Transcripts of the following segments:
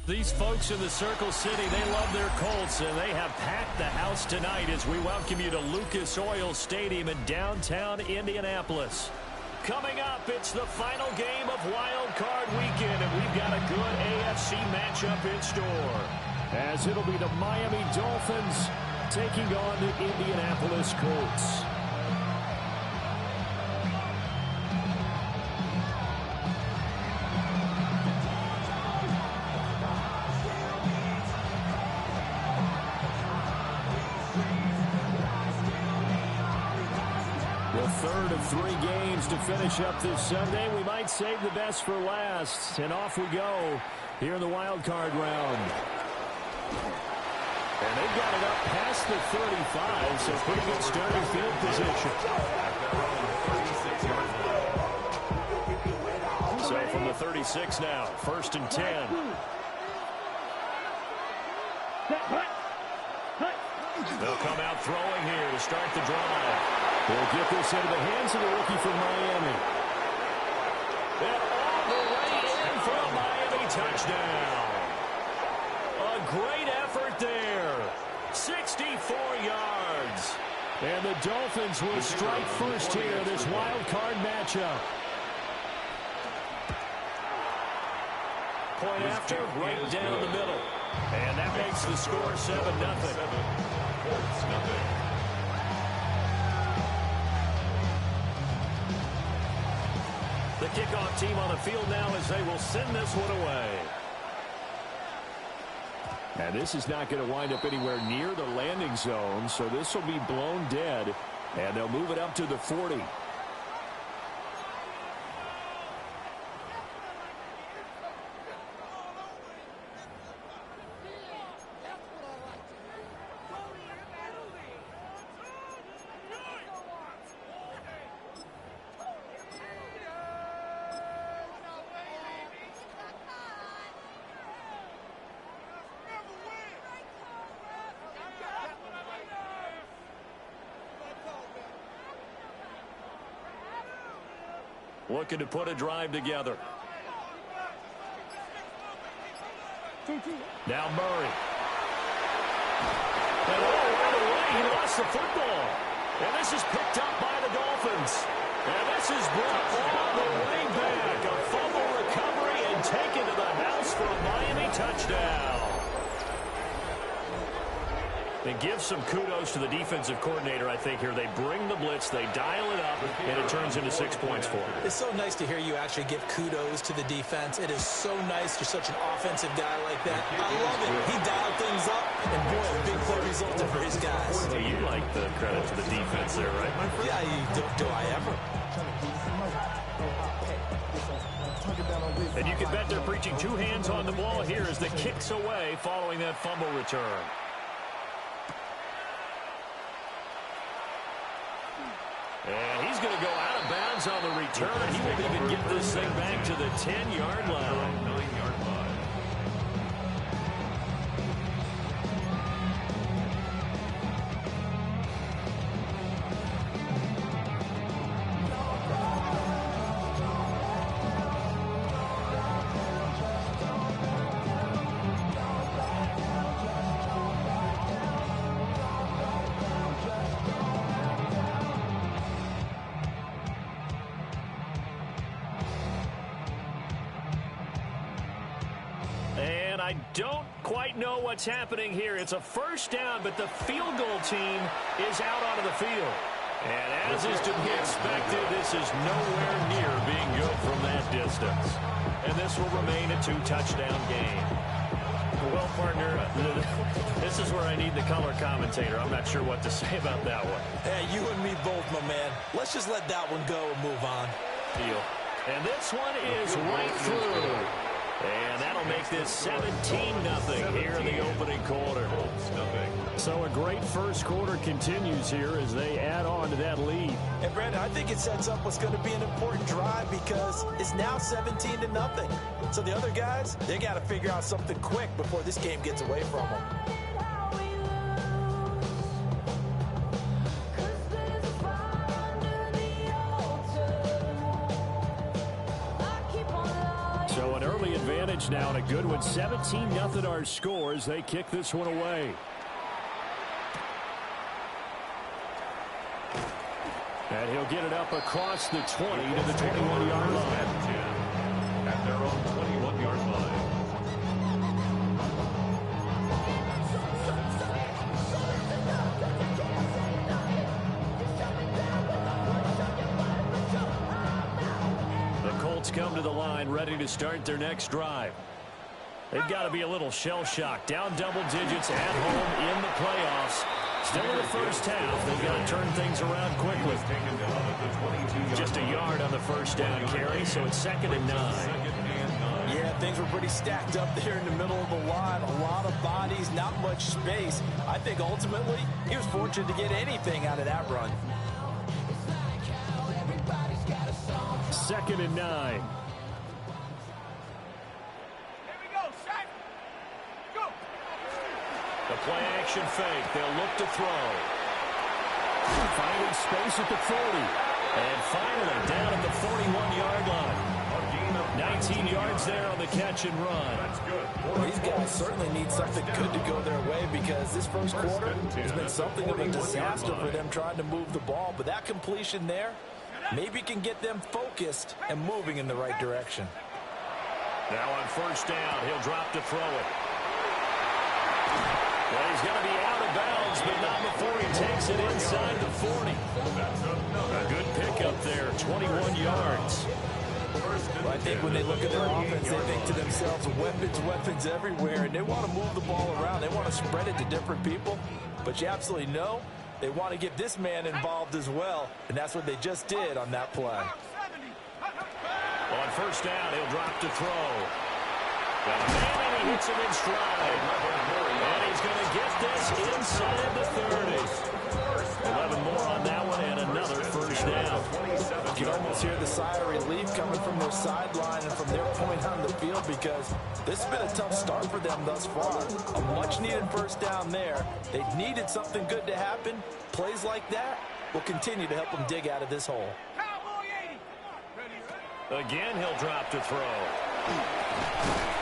These folks in the Circle City, they love their Colts, and they have packed the house tonight as we welcome you to Lucas Oil Stadium in downtown Indianapolis. Coming up, it's the final game of Wild Card Weekend, and we've got a good AFC matchup in store. As it'll be the Miami Dolphins taking on the Indianapolis Colts. Third of 3 games to finish up this Sunday. We might save the best for last. And off we go here in the wild card round. And they've got it up past the 35, so pretty good starting field position. So from the 36 now, 1st and 10. They'll come out throwing here to start the drive. They'll get this into the hands of the rookie from Miami. And all the way in for a Miami touchdown. A great effort there. 64 yards. And the Dolphins will strike first here, this wild card matchup. Point after, right down the middle. And that makes the score 7-0. The kickoff team on the field now as they will send this one away. And this is not going to wind up anywhere near the landing zone, so this will be blown dead, and they'll move it up to the 40. Looking to put a drive together. Now Murray. And right away, he lost the football. And this is picked up by the Dolphins. And this is brought all the way back. A fumble recovery and taken to the house for a Miami touchdown. And give some kudos to the defensive coordinator, I think, here. They bring the blitz, they dial it up, and it turns into 6 points for them. It's so nice to hear you actually give kudos to the defense. It is so nice you're such an offensive guy like that. I love it. He dialed things up, and boy, a big play resulted for his guys. So you like the credit to the defense there, right, my friend? Yeah, do I ever? And you can bet they're preaching 2 hands on the ball here as the kicks away following that fumble return. And he's going to go out of bounds on the return. He will even get this thing back to the 10-yard line. I don't quite know what's happening here. It's a first down, but the field goal team is out onto the field. And as is to be expected, this is nowhere near being good from that distance. And this will remain a 2-touchdown game. Well, partner, this is where I need the color commentator. I'm not sure what to say about that one. Hey, you and me both, my man. Let's just let that one go and move on. Deal. And this one is right through. And that'll make this 17-0 here in the opening quarter. So a great first quarter continues here as they add on to that lead. And Brandon, I think it sets up what's going to be an important drive because it's now 17-0. So the other guys, they got to figure out something quick before this game gets away from them. So an early advantage now and a good one. 17-0 our score as they kick this one away. And he'll get it up across the 20 to the 21-yard line. At their own 21-yard line. The Colts come to the line ready to start their next drive. They've got to be a little shell-shocked. Down double digits at home in the playoffs. Still in the first half. They've got to turn things around quickly. Just a yard on the first down carry, so it's 2nd and 9. Yeah, things were pretty stacked up there in the middle of the line. A lot of bodies, not much space. I think ultimately he was fortunate to get anything out of that run. 2nd and 9. The play-action fake. They'll look to throw. Finding space at the 40. And finally down at the 41-yard line. 19 yards there on the catch and run. Well, these guys certainly need something good to go their way because this first quarter has been something of a disaster for them trying to move the ball. But that completion there maybe can get them focused and moving in the right direction. Now on first down, he'll drop to throw it. Well, he's going to be out of bounds, but not before he takes it inside the 40. A good pickup there, 21 yards. Well, I think when they look at their offense, they think to themselves, weapons everywhere, and they want to move the ball around. They want to spread it to different people, but you absolutely know they want to get this man involved as well, and that's what they just did on that play. Well, on first down, he'll drop to throw. And he hits him in stride. And he's going to get this inside the 30. 11 more on that one and another first down. You can almost hear the sigh of relief coming from their sideline and from their point on the field because this has been a tough start for them thus far. A much-needed first down there. They needed something good to happen. Plays like that will continue to help them dig out of this hole. Again, he'll drop to throw.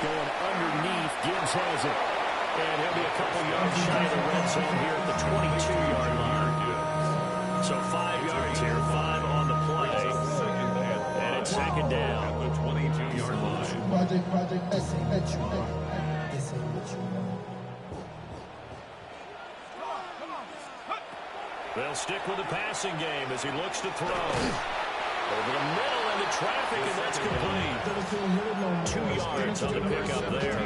Going underneath, Gibbs has it. And he'll be a couple yards shy of the red zone here at the 22-yard line. So 5 yards here, 5 on the play. And it's 2nd down. At the 22-yard line. They'll stick with the passing game as he looks to throw. Over the middle into traffic, and that's complete. 2 yards on the pickup there.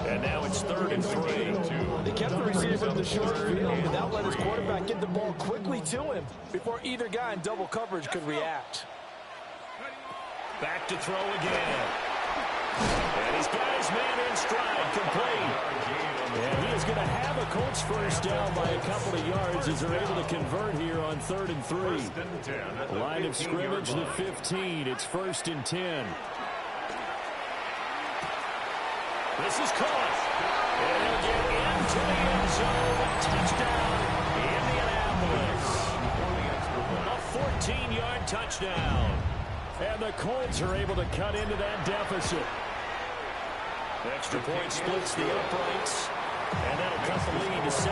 And now it's 3rd and 3. They kept the receiver in the short field without letting his quarterback get the ball quickly to him before either guy in double coverage could react. Back to throw again. And he's got his man in stride, complete. And he is going to have a Colts first down by a couple of yards as they're able to convert here on 3rd and 3. Line of scrimmage, the 15. It's 1st and 10. This is caught. And he'll get into the end zone. Touchdown, Indianapolis. A 14-yard touchdown. And the Colts are able to cut into that deficit. Extra point splits the uprights. And that'll cut the lead to 17-7.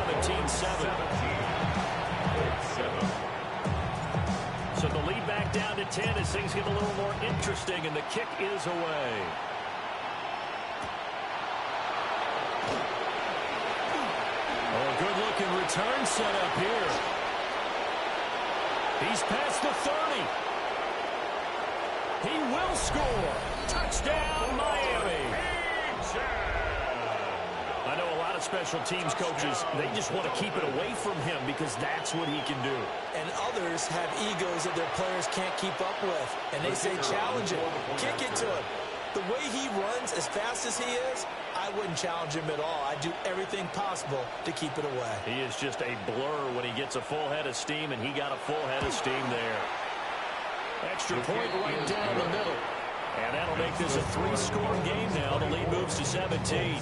So the lead back down to 10 as things get a little more interesting, and the kick is away. Oh, good-looking return set up here. He's past the 30. He will score. Touchdown, Miami. I know a lot of special teams coaches, they just want to keep it away from him because that's what he can do. And others have egos that their players can't keep up with. And they say, challenge him, kick it to him. The way he runs as fast as he is, I wouldn't challenge him at all. I'd do everything possible to keep it away. He is just a blur when he gets a full head of steam, and he got a full head of steam there. Extra point right down the middle. And that'll make this a 3-score game now. The lead moves to 17.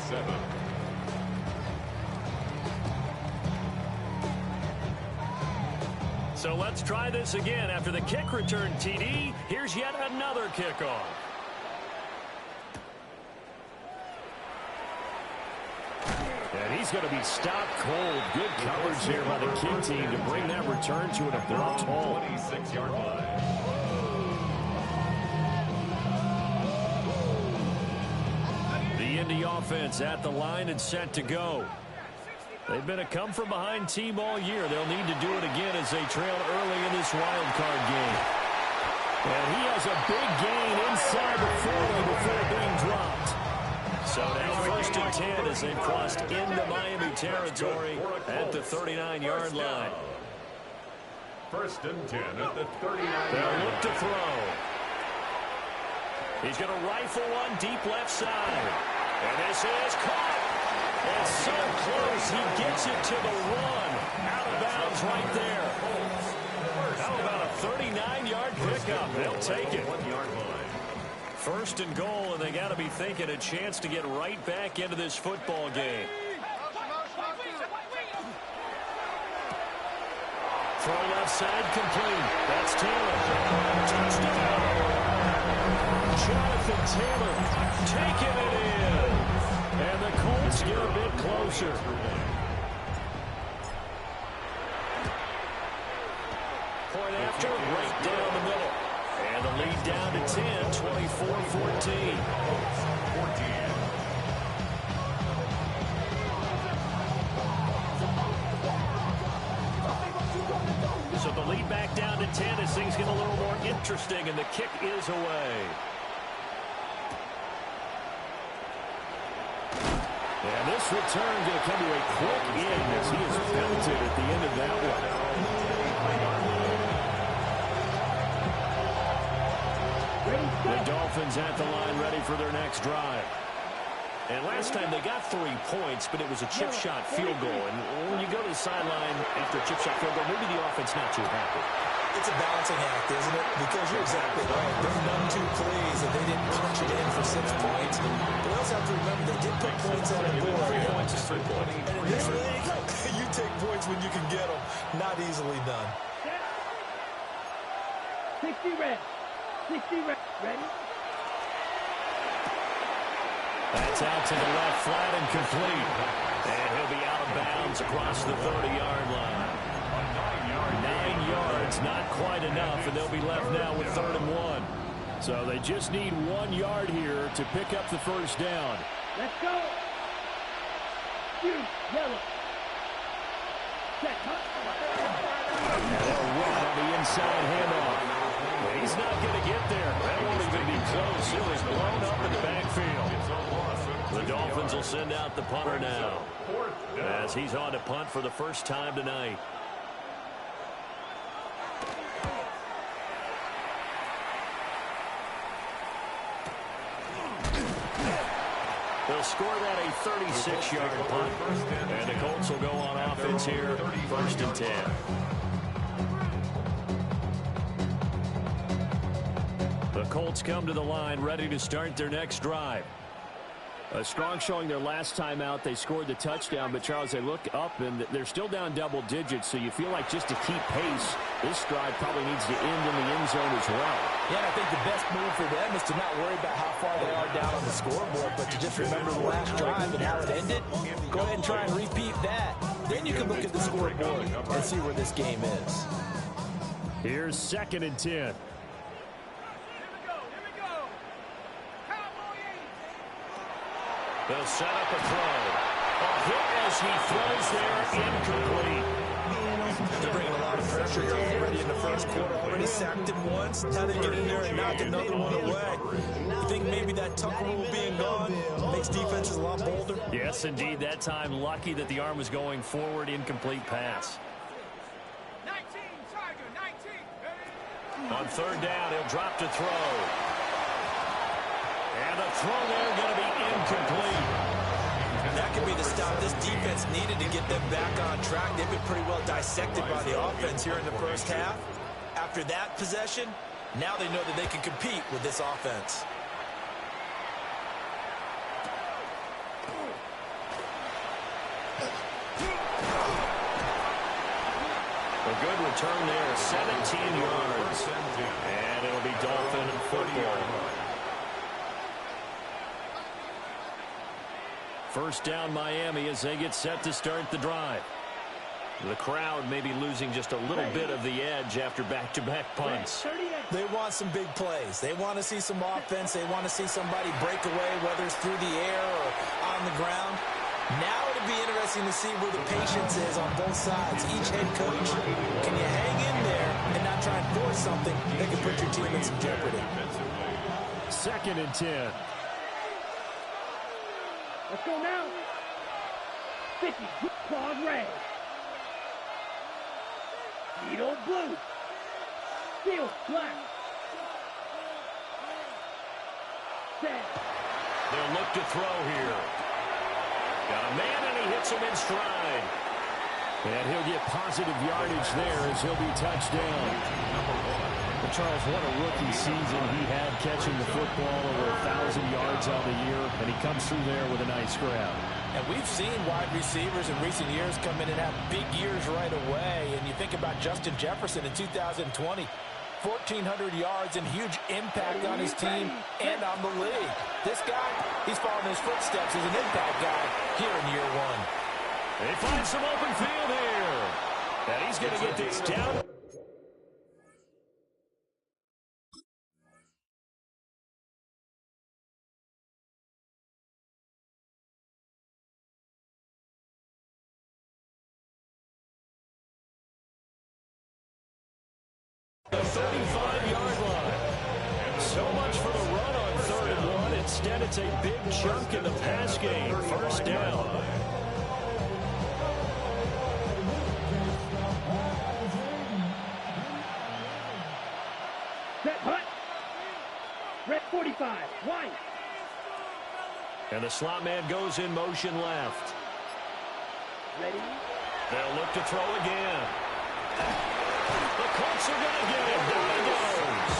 So let's try this again. After the kick return TD, here's yet another kickoff. And he's going to be stopped cold. Good coverage here by the kick team to bring that return to an abrupt halt. 26-yard line. The Indy offense at the line and set to go. They've been a come-from-behind team all year. They'll need to do it again as they trail early in this wild card game. And he has a big gain inside the 40 before being dropped. So now 1st and 10 as they've crossed into Miami territory at the 39-yard line. 1st and 10 at the 39-yard They'll line. look to throw. He's going to rifle one deep left side. And this is caught. It's so close. He gets it to the run. Out of bounds right there. How about a 39-yard pickup? They'll take it. 1-yard line. 1st and goal, and they got to be thinking a chance to get right back into this football game. Throw left side complete. That's Taylor. Touchdown. Jonathan Taylor taking it in. And the Colts get a bit closer. Point after, right down the middle. And the lead down to 10, 24-14. So the lead back down to 10 as things get a little more interesting, and the kick is away. And this return going to come to a quick end as he is belted at the end of that one. The Dolphins at the line ready for their next drive. And last time they got 3 points, but it was a chip shot field goal. And when you go to the sideline after a chip shot field goal, maybe the offense not too happy. It's a balancing act, isn't it? Because you're exactly right. They're none too pleased that they didn't punch it in for 6 points. But we also have to remember they did put points on the board. 3 points is 3 points. And in this league, you take points when you can get them. Not easily done. 60 red. 60 red. Ready? That's out to the left, flat and complete. And he'll be out of bounds across the 30-yard line. 9 yards, not quite enough, and they'll be left now with 3rd and 1. So they just need 1 yard here to pick up the first down. Let's go. Shoot. Yellow. Check. And they'll run on the inside handoff. He's not going to get there. That won't even be close. It was blown up in the backfield. The Dolphins will send out the punter now as he's on to punt for the first time tonight. They'll score that a 36-yard punt. And the Colts will go on offense here, 1st and 10. The Colts come to the line ready to start their next drive. A strong showing their last time out. They scored the touchdown, but Charles, they look up and they're still down double digits, so you feel like just to keep pace, this drive probably needs to end in the end zone as well. Yeah, and I think the best move for them is to not worry about how far they are down on the scoreboard, but to just remember the last drive and how it ended. Go ahead and try and repeat that. Then you can look at the scoreboard and see where this game is. Here's 2nd and 10. They'll set up a throw. A hit as he throws there, incomplete. They're bringing a lot of pressure here already in the first quarter. Already sacked him once. Now they get in there and knock another one away. You think maybe that tuck rule being gone makes defenses a lot bolder? Yes, indeed. That time, lucky that the arm was going forward. Incomplete pass. 19, Tiger, 19. On 3rd down, he'll drop to throw. And the throw there going to be incomplete. That could be the stop this defense needed to get them back on track. They've been pretty well dissected by the offense here in the first half. After that possession, now they know that they can compete with this offense. A good return there, 17 yards. And it'll be Dolphin football. First down Miami as they get set to start the drive. The crowd may be losing just a little bit of the edge after back-to-back punts. They want some big plays. They want to see some offense. They want to see somebody break away, whether it's through the air or on the ground. Now it'll be interesting to see where the patience is on both sides. Each head coach, can you hang in there and not try and force something that can put your team in some jeopardy? 2nd and 10. Let's go now. 50. Claws red. Needle blue. Field black. Set. They'll look to throw here. Got a man, and he hits him in stride. And he'll get positive yardage there as he'll be touched down. But Charles, what a rookie season he had catching the football, over 1,000 yards on the year, and he comes through there with a nice grab. And we've seen wide receivers in recent years come in and have big years right away. And you think about Justin Jefferson in 2020, 1,400 yards and huge impact on his team and on the league. This guy, he's following his footsteps as an impact guy here in year one. They find some open field here. And he's going to get this down. The 35-yard line. So much for the run on 3rd and 1. Instead, it's a big chunk in the pass game. First down. Set hut. Red 45. White. And the slot man goes in motion left. Ready. They'll look to throw again. The Colts are going to get him. There he goes.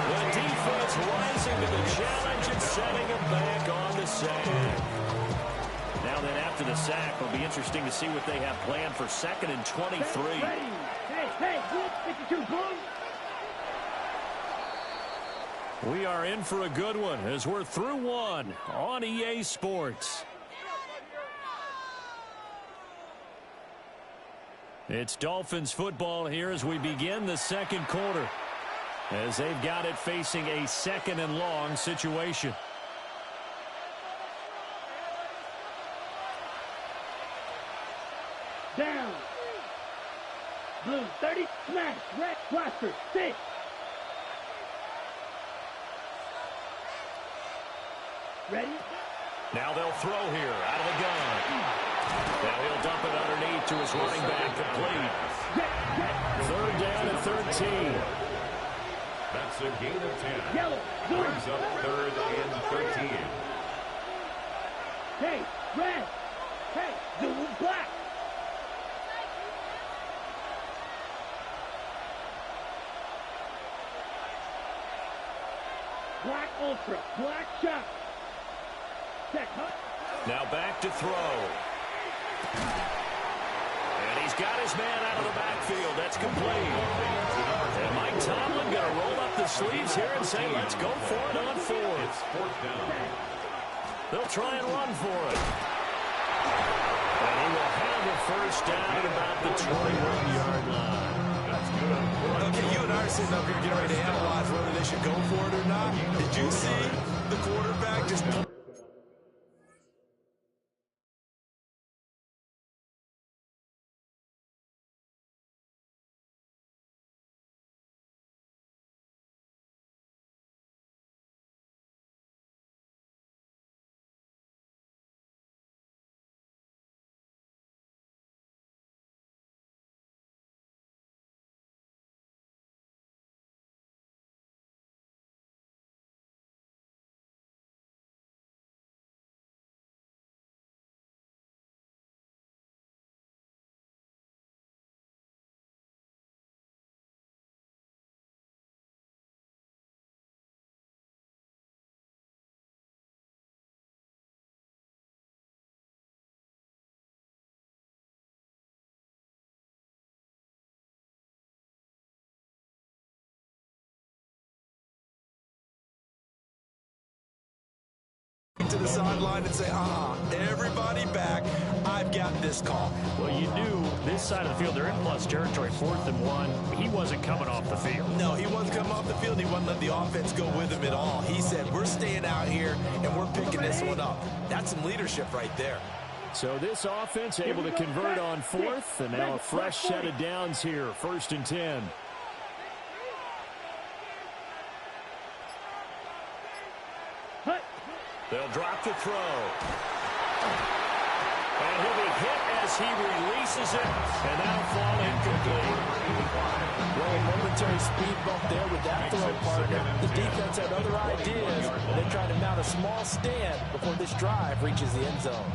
The defense rising to the challenge and setting him back on the sack. Now then, after the sack, it'll be interesting to see what they have planned for 2nd and 23. Ready. Hey, good. 52, boom. We are in for a good one as we're through one on EA Sports. It's Dolphins football here as we begin the 2nd quarter, as they've got it facing a 2nd and long situation. Down. Blue 30. Smash. Red. Blaster. 6. Ready. Now they'll throw here out of the gun. Now he'll dump it underneath to his running back, complete. 3rd down and 13. That's a gain of 10. Yellow. Brings up 3rd and 13. Hey, red. Hey, blue, black. Black ultra. Black shot. Check, huh? Now back to throw. And he's got his man out of the backfield. That's complete. And Mike Tomlin going to roll up the sleeves here and say, let's go for it on 4th. They'll try and run for it. And he will have a first down at about the 21-yard line. Okay, you and I are sitting up here getting ready to analyze whether they should go for it or not. Did you see the quarterback just To the sideline and say, everybody back. I've got this call. Well, you knew this side of the field, they're in plus territory, 4th and 1. He wasn't coming off the field. No, he wasn't coming off the field. He wasn't letting the offense go with him at all. He said, we're staying out here, and we're picking this one up. That's some leadership right there. So this offense able to convert on 4th, and now a fresh set of downs here, 1st and 10. They'll drop the throw. And he'll be hit as he releases it, and that'll fall incomplete. Well, a momentary speed bump there with that throw, partner. The defense had other ideas. They're trying to mount a small stand before this drive reaches the end zone.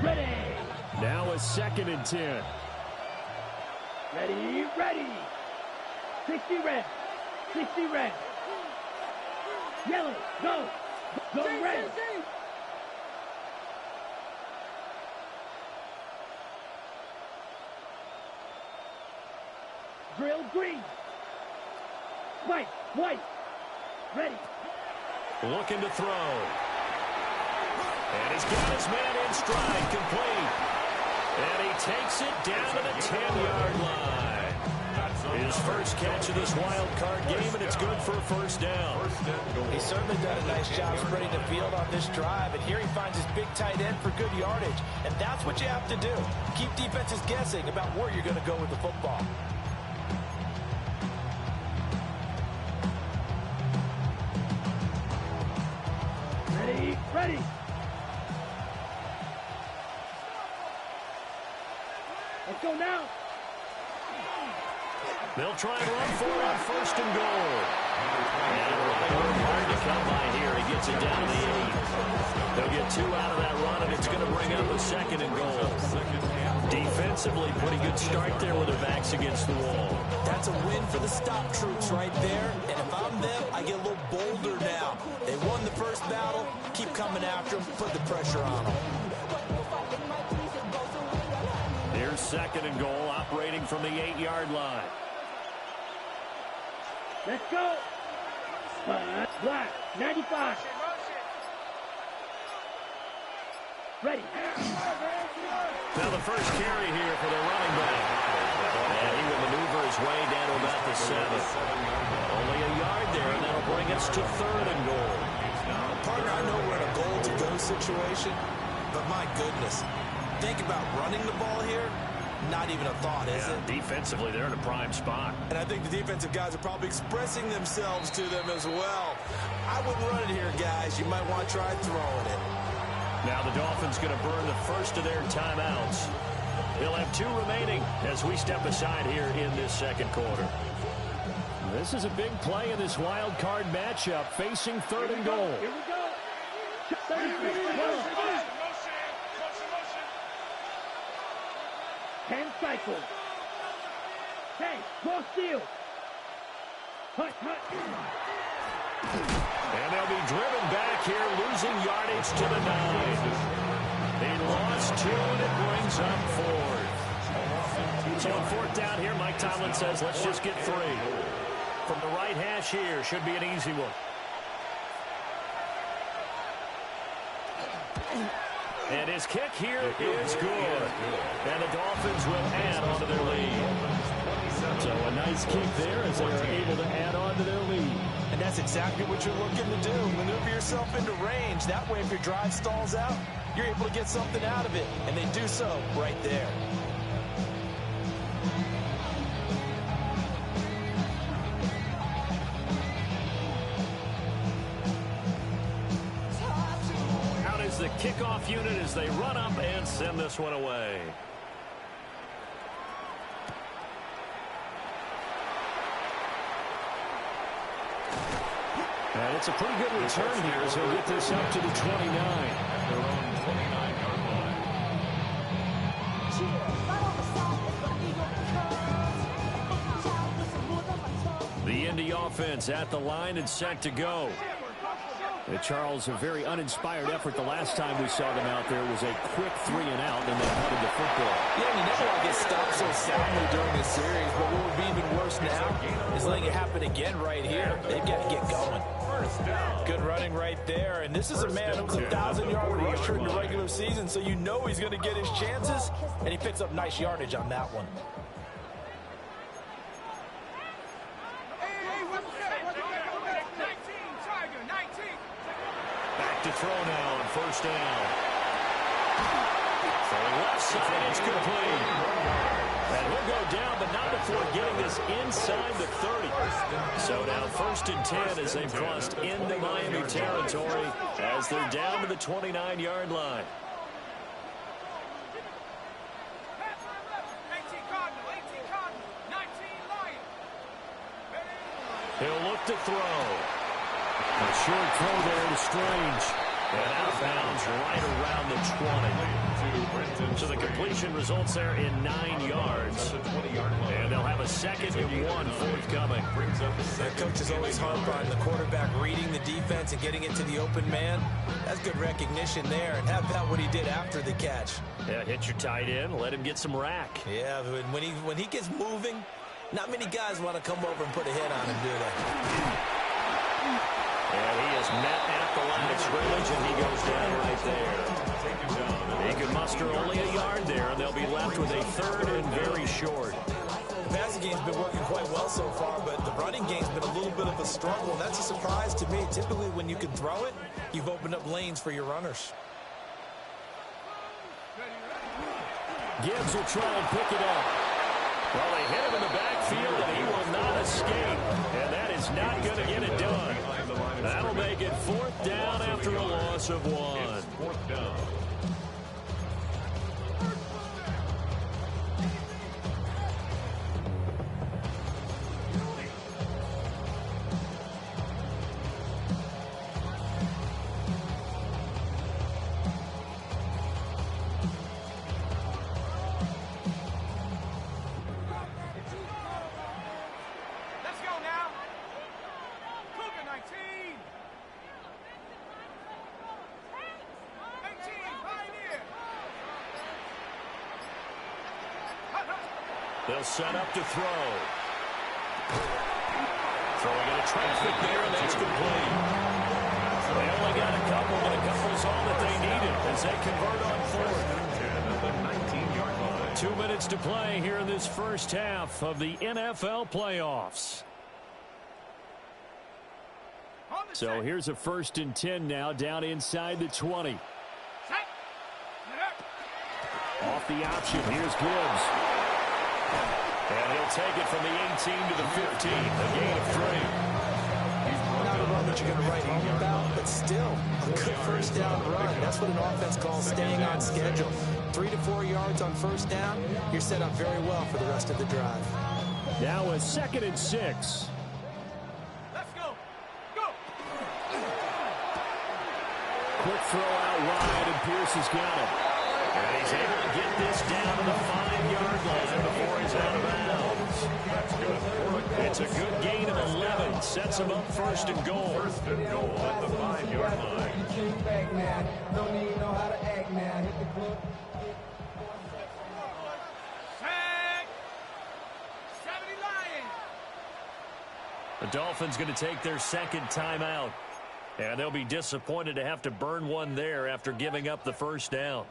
Ready. Now a 2nd and 10. Ready, ready. 60 red. 60 red. Yellow, go. Go red. Drill green. White, white. Ready. Looking to throw. And he's got his man in stride, complete. And he takes it down to the 10-yard line. His first catch of this wild card game, and it's good for a 1st down. He's certainly done a nice job spreading the field on this drive, and here he finds his big tight end for good yardage. And that's what you have to do. Keep defenses guessing about where you're going to go with the football. Ready, ready. Let's go now. They'll try and run for it on 1st and goal. And running hard to come by here. He gets it down to the 8. They'll get 2 out of that run, and it's going to bring up a 2nd and goal. Defensively, pretty good start there with their backs against the wall. That's a win for the stop troops right there. And if I'm them, I get a little bolder now. They won the first battle. Keep coming after them. Put the pressure on them. Here's 2nd and goal, operating from the 8-yard line. Let's go. Black, 95. Ready. Now the first carry here for the running back. And he will maneuver his way down to about the 7. Only a yard there, and that'll bring us to 3rd and goal. Partner, I know we're in a goal-to-go situation, but my goodness, think about running the ball here. Not even a thought, is it? Defensively, they're in a prime spot. And I think the defensive guys are probably expressing themselves to them as well. I wouldn't run it here, guys. You might want to try throwing it. Now the Dolphins going to burn the first of their timeouts. They'll have 2 remaining as we step aside here in this 2nd quarter. This is a big play in this wild card matchup, facing 3rd and goal. Here we go. 10 cycles. Hey, cross field. Hut, hut. And they'll be driven back here, losing yardage to the 9. They lost 2, and it brings up 4th. So on 4th down here, Mike Tomlin says, let's just get 3. From the right hash here, should be an easy one. And his kick here is good. And the Dolphins will add on to their lead. So a nice kick there as they are able to add on to their lead. And that's exactly what you're looking to do. Maneuver yourself into range. That way, if your drive stalls out, you're able to get something out of it. And they do so right there. Out is the kickoff unit as they run up and send this one away. And it's a pretty good return here as he'll get this up to the 29. Their own 29-yard line. The Indy offense at the line and set to go. Charles, a very uninspired effort the last time we saw them out there was a quick 3 and out, and they punted the football. Yeah, you never want to get stopped so soundly during this series, but what would be even worse first now is letting it happen again right here. They've got to get going. Good running right there. And this is a man who was a 1,000-yard rusher in the regular season, so you know he's going to get his chances. And he picks up nice yardage on that one. Back to throw now on first down. Throwing left side, it's complete. And he'll go down, but not before getting this inside the 30. So now 1st and 10 as they've crossed into Miami territory as they're down to the 29-yard line. He'll look to throw. A short throw there to Strange. And out of bounds right around the 20. So the completion results there in 9 yards. And they'll have a 2nd and 1 forthcoming. Their coach is always harp on the quarterback reading the defense and getting it to the open man. That's good recognition there. And how about what he did after the catch? Yeah, hit your tight end, let him get some rack. Yeah, when he gets moving, not many guys want to come over and put a hit on him, do they? And he is met at the line of scrimmage, and he goes down right there. He can muster only a yard there, and they'll be left with a 3rd and very short. The passing game's been working quite well so far, but the running game's been a little bit of a struggle. That's a surprise to me. Typically, when you can throw it, you've opened up lanes for your runners. Gibbs will try and pick it up. Well, they hit him in the backfield, and he will not escape. And that is not going to get it done. That'll make it 4th down after a loss of 1. 4th down. They'll set up to throw. Throwing into traffic there, and that's complete. They only got a couple, but a couple's all that they needed as they convert on 4th. 2 minutes to play here in this first half of the NFL playoffs. So here's a 1st and 10 now down inside the 20. Off the option, here's Gibbs. And he'll take it from the 18 to the 15, a gain of 3. Not a run that you're going to write home about, but still a good 1st down run. That's what an offense calls staying on schedule. 3 to 4 yards on 1st down, you're set up very well for the rest of the drive. Now a 2nd and 6. Let's go. Go. Quick throw out wide, and Pierce has got it. And he's able to get this down to the 5-yard line before he's out of bounds. It's a good gain of 11. Sets him up 1st and goal. 1st and goal at the 5-yard line. The Dolphins going to take their 2nd timeout. And they'll be disappointed to have to burn one there after giving up the 1st down.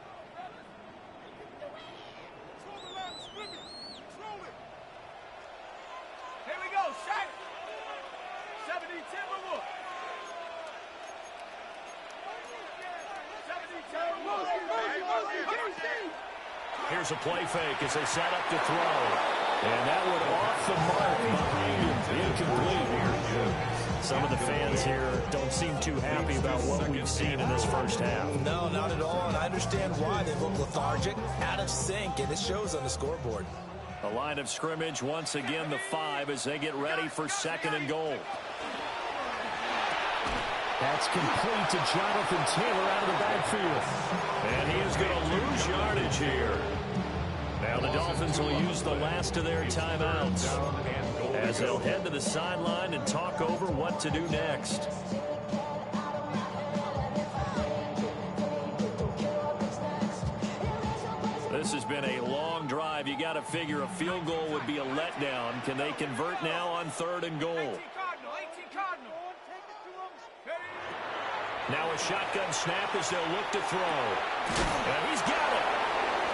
Here's a play fake as they set up to throw. And that one off the mark behind him. Incomplete. Some of the fans here don't seem too happy about what we've seen in this first half. No, not at all, and I understand why. They look lethargic, out of sync, and it shows on the scoreboard. The line of scrimmage, once again, the 5 as they get ready for 2nd and goal. That's complete to Jonathan Taylor out of the backfield. And he is going to lose yardage here. Now the Dolphins will use the last of their timeouts as they'll head to the sideline and talk over what to do next. This has been a long drive, you got to figure a field goal would be a letdown. Can they convert now on 3rd and goal? Now a shotgun snap as they'll look to throw. And he's got it.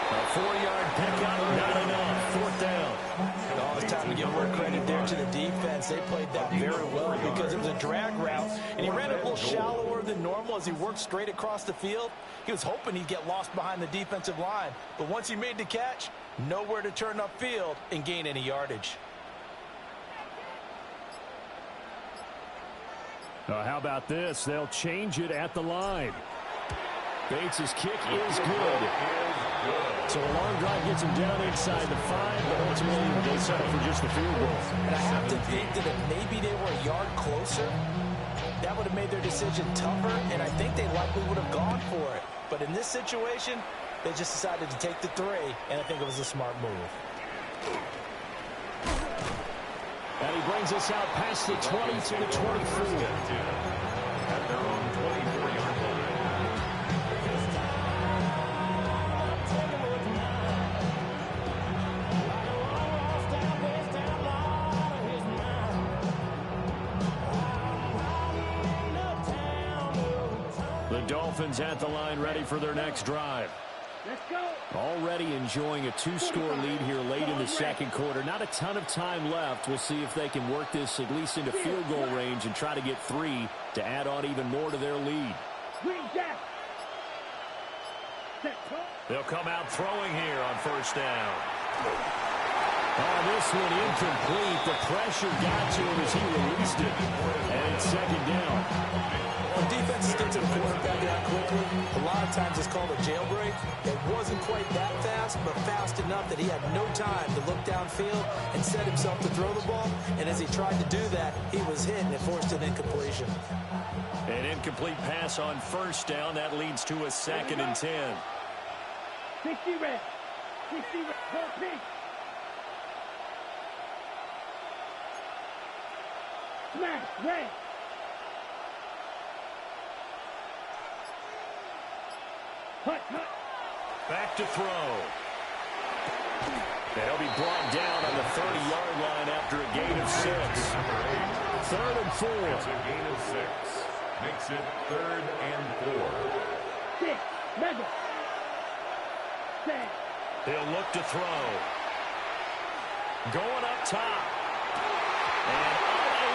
A 4-yard pickup, not enough. 4th down. Oh, it's time to give more credit there to the defense. They played that very well because it was a drag route, and he ran it a little shallower than normal as he worked straight across the field. He was hoping he'd get lost behind the defensive line, but once he made the catch, nowhere to turn upfield and gain any yardage. How about this? They'll change it at the line. Bates' kick is good. So a long drive gets him down inside the 5, but ultimately they settle for just the field goal. And I have to think that if maybe they were a yard closer, that would have made their decision tougher, and I think they likely would have gone for it. But in this situation, they just decided to take the 3, and I think it was a smart move. And he brings us out past the 20 to the 24. At their own 24-yard line. The Dolphins at the line, ready for their next drive. Let's go. Already enjoying a 2-score lead here late in the 2nd quarter. Not a ton of time left. We'll see if they can work this at least into field goal range and try to get 3 to add on even more to their lead. They'll come out throwing here on 1st down. Oh, this one incomplete. The pressure got to him as he released it. And it's 2nd down. When defenses get to the quarterback that quickly, a lot of times it's called a jailbreak. It wasn't quite that fast, but fast enough that he had no time to look downfield and set himself to throw the ball. And as he tried to do that, he was hit and it forced an incompletion. An incomplete pass on 1st down. That leads to a 2nd and 10. 60 red. 60 red. Hold pink. Smash red. Hut. Back to throw. They'll be brought down on the 30-yard line after a gain of 6. 3rd and 4. It's a gain of 6. Makes it 3rd and 4. 6. Mega. 6. He'll look to throw. Going up top. And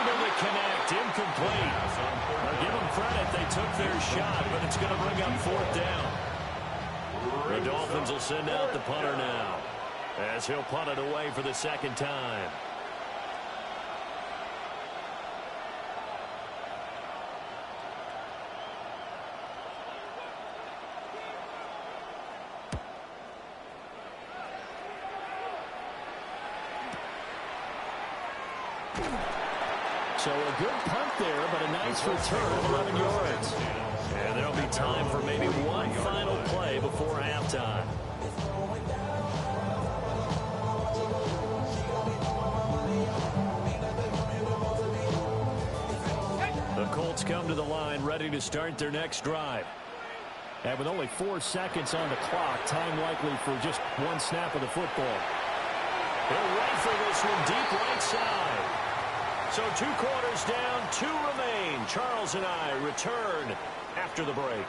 unable to connect. Incomplete. Now give them credit. They took their shot, but it's going to bring up 4th down. The Dolphins will send out the punter now, as he'll punt it away for the 2nd time. So a good punt there, but a nice return of 11 yards. And there'll be time for maybe one final play before halftime. The Colts come to the line ready to start their next drive. And with only 4 seconds on the clock, time likely for just one snap of the football. They'll rifle this one deep right side. So 2 quarters down, 2 remain. Charles and I return after the break.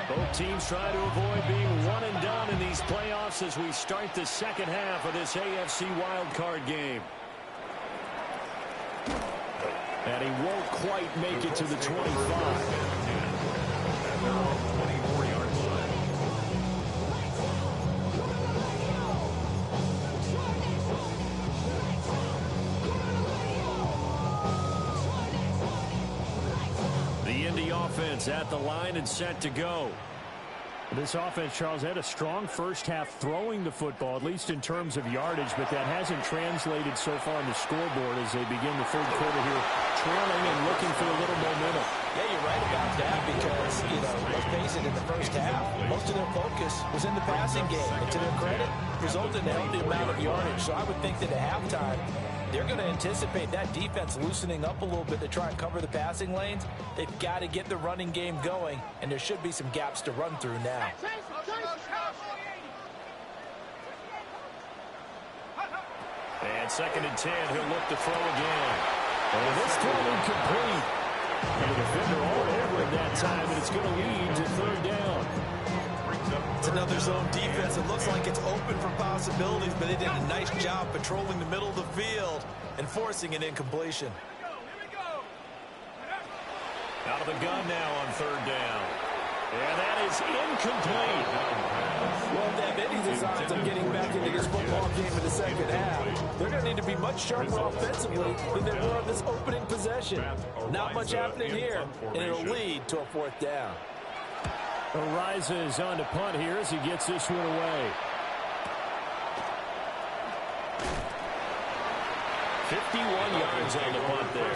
Both teams try to avoid being one and done in these playoffs as we start the 2nd half of this AFC wildcard game. And he won't quite make it to the 25. The Indy offense at the line and set to go. This offense, Charles, had a strong first half throwing the football, at least in terms of yardage, but that hasn't translated so far on the scoreboard as they begin the 3rd quarter here, trailing and looking for a little momentum. Yeah, you're right about that because, let's face it, in the first half, most of their focus was in the passing game. And to their credit, resulted in a healthy amount of yardage. So I would think that at halftime, they're going to anticipate that defense loosening up a little bit to try and cover the passing lanes. They've got to get the running game going, and there should be some gaps to run through now. And 2nd and 10, he'll look to throw again. And this throw incomplete. And the defender all over it that time, and it's going to lead to 3rd down. It's another zone defense. It looks like it's open for possibilities, but they did a nice job patrolling the middle of the field and forcing an incompletion. Out of the gun now on 3rd down. And that is incomplete. Well, they have any designs of getting back into this football game in the second half. They're going to need to be much sharper offensively than they were on this opening possession. Not much happening here, and it'll lead to a 4th down. Ariza on to punt here as he gets this one away. 51 yards on the punt there.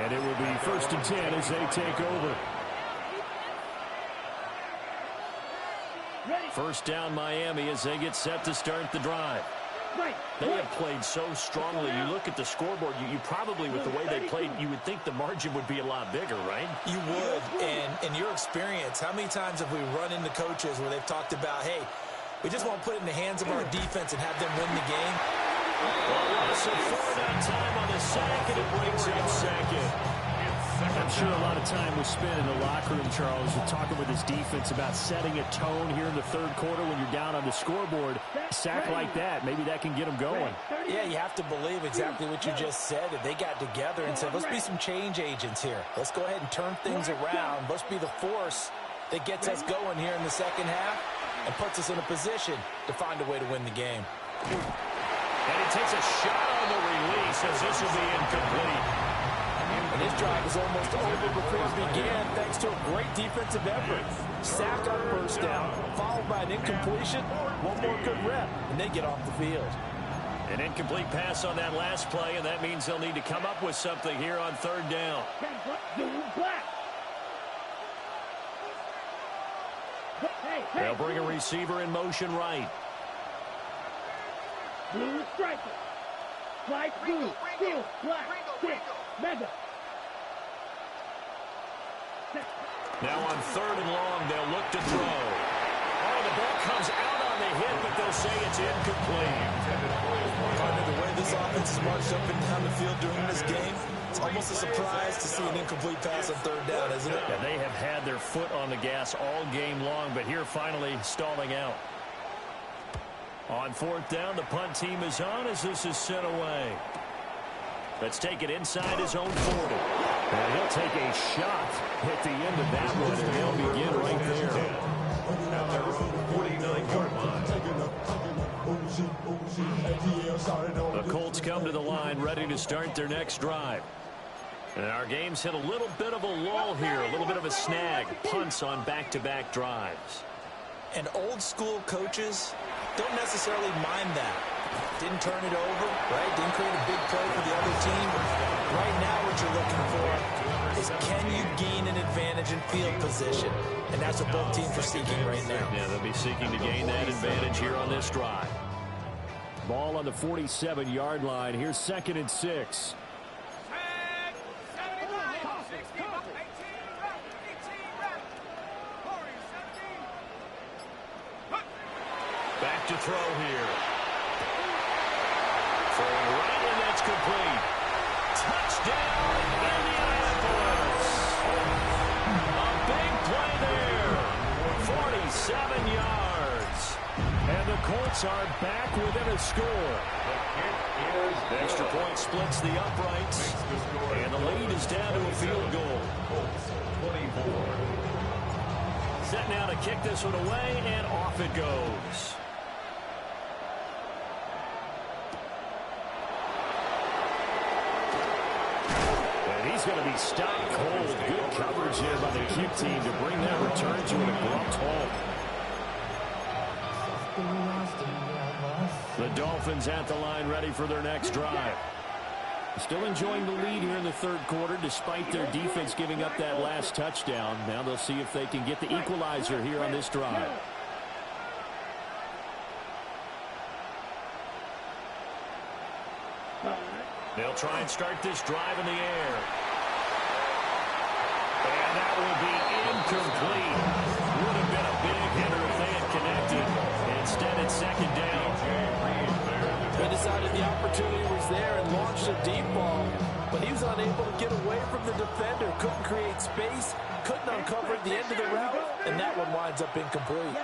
And it will be 1st and 10 as they take over. 1st down Miami as they get set to start the drive. They have played so strongly. You look at the scoreboard, you probably, with the way they played, you would think the margin would be a lot bigger, right? You would. And in your experience, how many times have we run into coaches where they've talked about, hey, we just want to put it in the hands of our defense and have them win the game? So 4 down time on the sack, and it brings up 2nd. I'm sure a lot of time was spent in the locker room, Charles, with talking with his defense about setting a tone here in the 3rd quarter when you're down on the scoreboard. A sack like that, maybe that can get them going. Yeah, you have to believe exactly what you just said, that they got together and said, let's be some change agents here. Let's go ahead and turn things around. Let's be the force that gets us going here in the second half and puts us in a position to find a way to win the game. And he takes a shot on the release as this will be incomplete. And this drive is almost over before it began thanks to a great defensive effort. Sack on 1st down, followed by an incompletion. One more good rep, and they get off the field. An incomplete pass on that last play, and that means they'll need to come up with something here on 3rd down. They'll bring a receiver in motion right. Blue striker. White blue. Steel. Black. Six. Mega. Now on 3rd and long, they'll look to throw. Oh, the ball comes out on the hit, but they'll say it's incomplete. Partner, the way this offense has marched up and down the field during this game, it's almost a surprise to see an incomplete pass on 3rd down, isn't it? Yeah, they have had their foot on the gas all game long, but here finally stalling out. On 4th down, the punt team is on as this is sent away. Let's take it inside his own 40. And he'll take a shot at the end of that one, and they'll begin right there. At their own 49-yard line. The Colts come to the line ready to start their next drive. And our game's hit a little bit of a lull here, a little bit of a snag. Punts on back-to-back drives. And old school coaches don't necessarily mind that. Didn't turn it over, right? Didn't create a big play for the other team. Right now what you're looking for is can you gain an advantage in field position? And that's what both teams are seeking right now. Yeah, they'll be seeking to gain that advantage here on this drive. Ball on the 47-yard line. Here's 2nd and 6. Back to throw here. Throwing right, and that's complete. Touchdown, Indianapolis. A big play there. 47 yards. And the Colts are back within a score. The extra point splits the uprights. And the lead is down to a field goal. 24. Set now to kick this one away, and off it goes. He's going to be stopped cold. Good coverage here by the kick team to bring that return to an abrupt halt. The Dolphins at the line ready for their next drive. Still enjoying the lead here in the third quarter, despite their defense giving up that last touchdown. Now they'll see if they can get the equalizer here on this drive. They'll try and start this drive in the air. And that will be incomplete. Would have been a big hitter if they had connected. Instead, it's second down. They decided the opportunity was there and launched a deep ball, but he was unable to get away from the defender. Couldn't create space, couldn't uncover the end of the route, and that one winds up incomplete.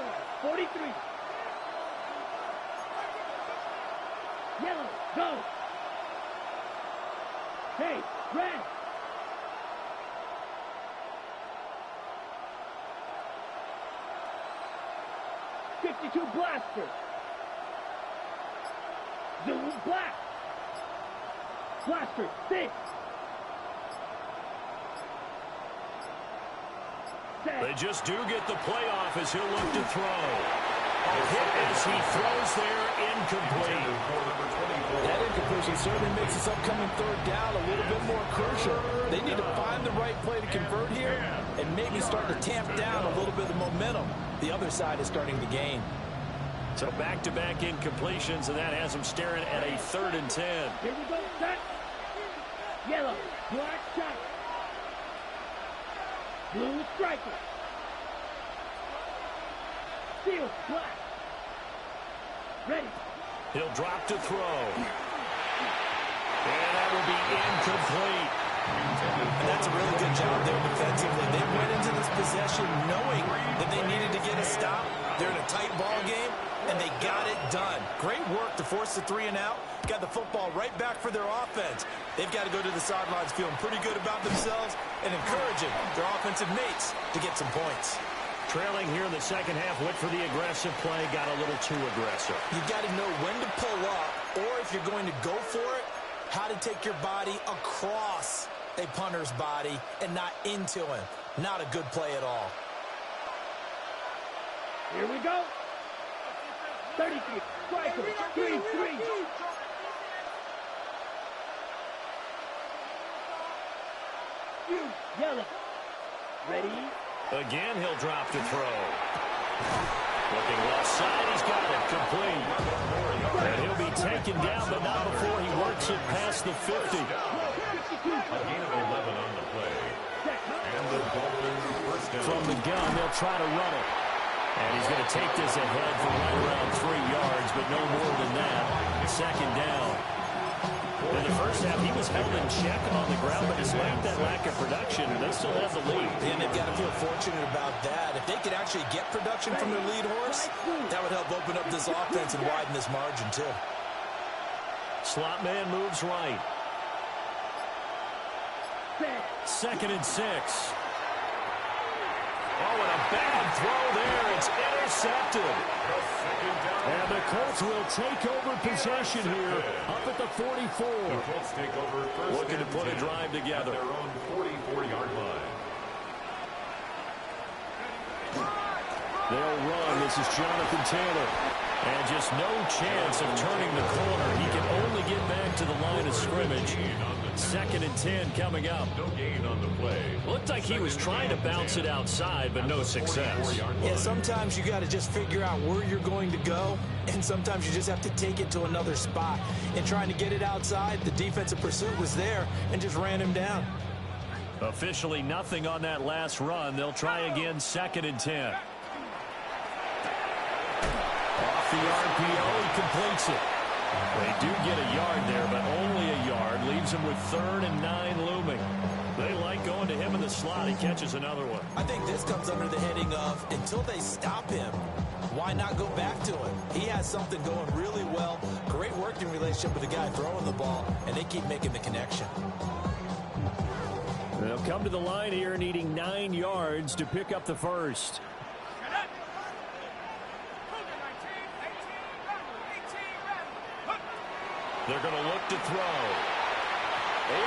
43. Yellow, go. Hey, red. .52 blaster. Zoom black. Blaster 6. They just do get the playoff as he'll look to throw. A hit as he throws there, incomplete. That incompletion certainly makes this upcoming third down a little bit more crucial. They need to find the right play to convert here and maybe start to tamp down a little bit of momentum. The other side is starting to gain. So back-to-back incompletions, and that has them staring at a 3rd and 10. Here we go, set. Yellow, black shot. Blue striker. Steel, black. Ready. He'll drop to throw. And that will be incomplete. And that's a really good job there defensively. They went into this possession knowing that they needed to get a stop. They're in a tight ball game, and they got it done. Great work to force the 3 and out. Got the football right back for their offense. They've got to go to the sidelines feeling pretty good about themselves and encouraging their offensive mates to get some points. Trailing here in the second half, went for the aggressive play, got a little too aggressive. You got to know when to pull up, or if you're going to go for it, how to take your body across a punter's body and not into him. Not a good play at all. Here we go. 33, striker, 3-3. Yellow. Ready. Again, he'll drop to throw. Looking left side, he's got it, complete. And he'll be taken down, but not before he works it past the 50. A gain of 11 on the play. And the Dolphins first down. From the gun, they'll try to run it. And he's going to take this ahead for right around 3 yards, but no more than that. Second down. In the first half, he was held in check on the ground, but despite that lack of production, they still have the lead. And they've got to feel fortunate about that. If they could actually get production from their lead horse, that would help open up this offense and widen this margin, too. Slot man moves right. 2nd and 6. Oh, and a bad throw there. It's intercepted. And the Colts will take over possession here up at the 44. The Colts take over first. Looking to put a drive together. At their own 44-yard line. They'll run. This is Jonathan Taylor. And just no chance of turning the corner. He can only get back to the line of scrimmage. 2nd and 10 coming up. No gain on the play. Looked like he was trying to bounce it outside, but no success. Yeah, sometimes you got to just figure out where you're going to go, and sometimes you just have to take it to another spot. And trying to get it outside, the defensive pursuit was there and just ran him down. Officially nothing on that last run. They'll try again, 2nd and 10. Off the RPO, he completes it. They do get a yard there, but only a yard. Leaves him with 3rd and 9 looming. They like going to him in the slot. He catches another one. I think this comes under the heading of, until they stop him, why not go back to him? He has something going really well. Great working relationship with the guy throwing the ball, and they keep making the connection. They'll come to the line here needing 9 yards to pick up the first. They're going to look to throw.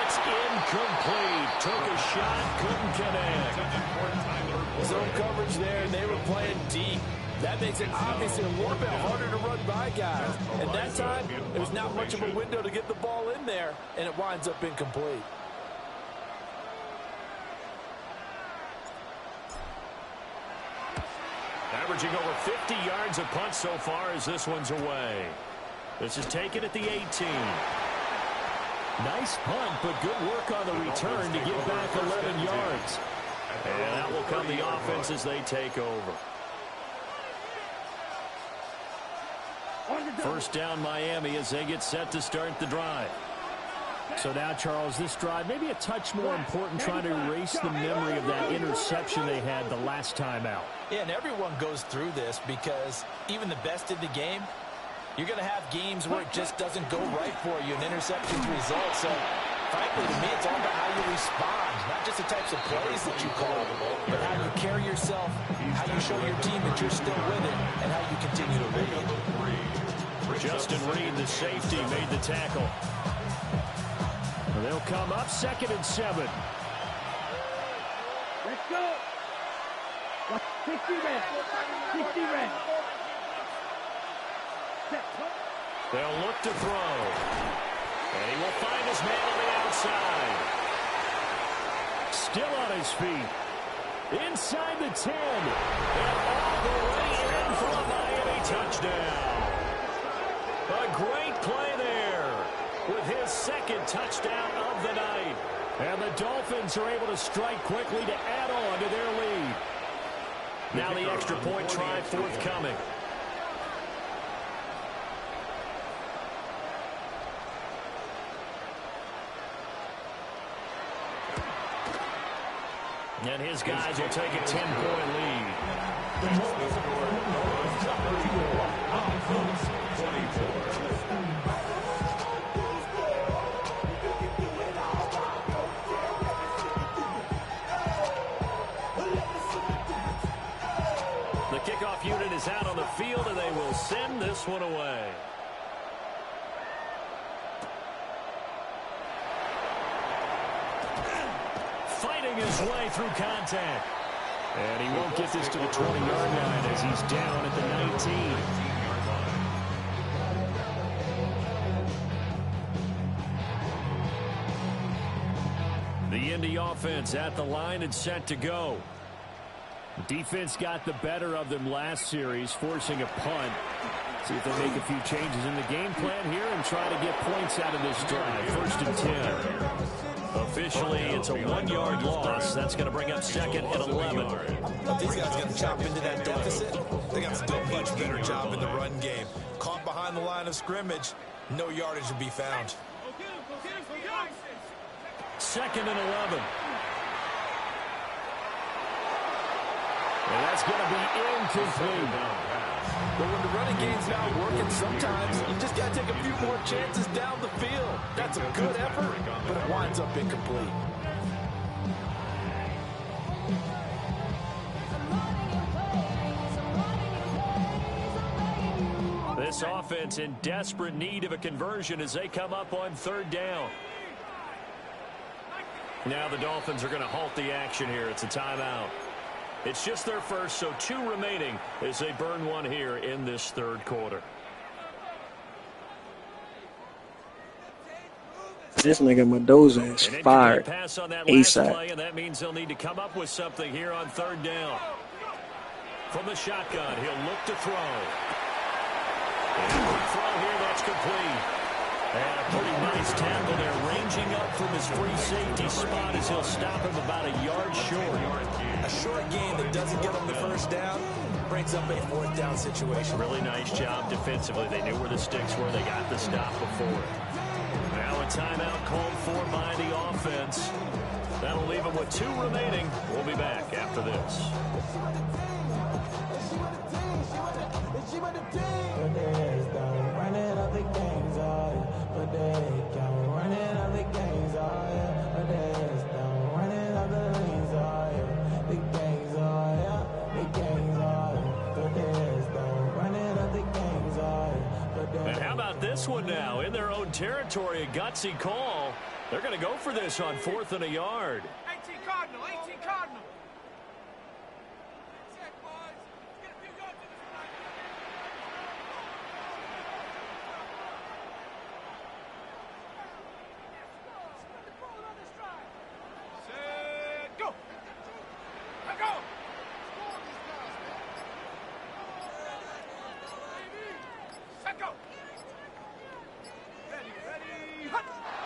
It's incomplete. Took a shot, couldn't connect. Zone coverage there, and they were playing deep. That makes it obviously a little bit harder to run by guys. And that time, it was not much of a window to get the ball in there, and it winds up incomplete. Averaging over 50 yards a punt so far as this one's away. This is taken at the 18. Nice punt, but good work on the return to get back 11 yards. And that will come the offense as they take over. First down Miami as they get set to start the drive. So now, Charles, this drive maybe a touch more important, trying to erase the memory of that interception they had the last time out. Yeah, and everyone goes through this because even the best in the game, you're going to have games where it just doesn't go right for you, and interceptions result. So, frankly, to me, it's all about how you respond, not just the types of plays that you call, but how you carry yourself, how you show your team that you're still with it, and how you continue to lead. Justin Reed, the safety, made the tackle. They'll come up 2nd and 7. Let's go. 60 red. 60 red. They'll look to throw. And he will find his man on the outside. Still on his feet. Inside the 10. And all the way in for a Miami touchdown. A great play there with his 2nd touchdown of the night. And the Dolphins are able to strike quickly to add on to their lead. Now the extra point try forthcoming. And his guys will take a 10-point lead. The kickoff unit is out on the field, and they will send this one away. Fighting his way through contact. And he won't get this to the 20-yard line as he's down at the 19. The Indy offense at the line and set to go. Defense got the better of them last series, forcing a punt. See if they make a few changes in the game plan here and try to get points out of this drive. 1st and 10. Officially, it's a 1-yard loss. That's going to bring up 2nd and 11. If these guys going to chop into that deficit, they got to do a much better job in the run game. Caught behind the line of scrimmage, no yardage to be found. 2nd and 11. And that's going to be incomplete. But when the running game's not working, sometimes you just got to take a few more chances down the field. That's a good effort, but it winds up incomplete. This offense in desperate need of a conversion as they come up on 3rd down. Now the Dolphins are going to halt the action here. It's a timeout. It's just their first, so 2 remaining as they burn one here in this 3rd quarter. This nigga Mendoza is fired ASAP. And that means they'll need to come up with something here on 3rd down. From the shotgun, he'll look to throw. And the throw here, that's complete. And a pretty nice tackle there, ranging up from his free safety spot as he'll stop him about a yard short. A short gain that doesn't get him the 1st down brings up a 4th down situation. Really nice job defensively. They knew where the sticks were. They got the stop before. Now a timeout called for by the offense. That'll leave them with 2 remaining. We'll be back after this. And how about this one now? In their own territory, a gutsy call. They're going to go for this on 4th and a yard. 18 Cardinal, 18 Cardinal.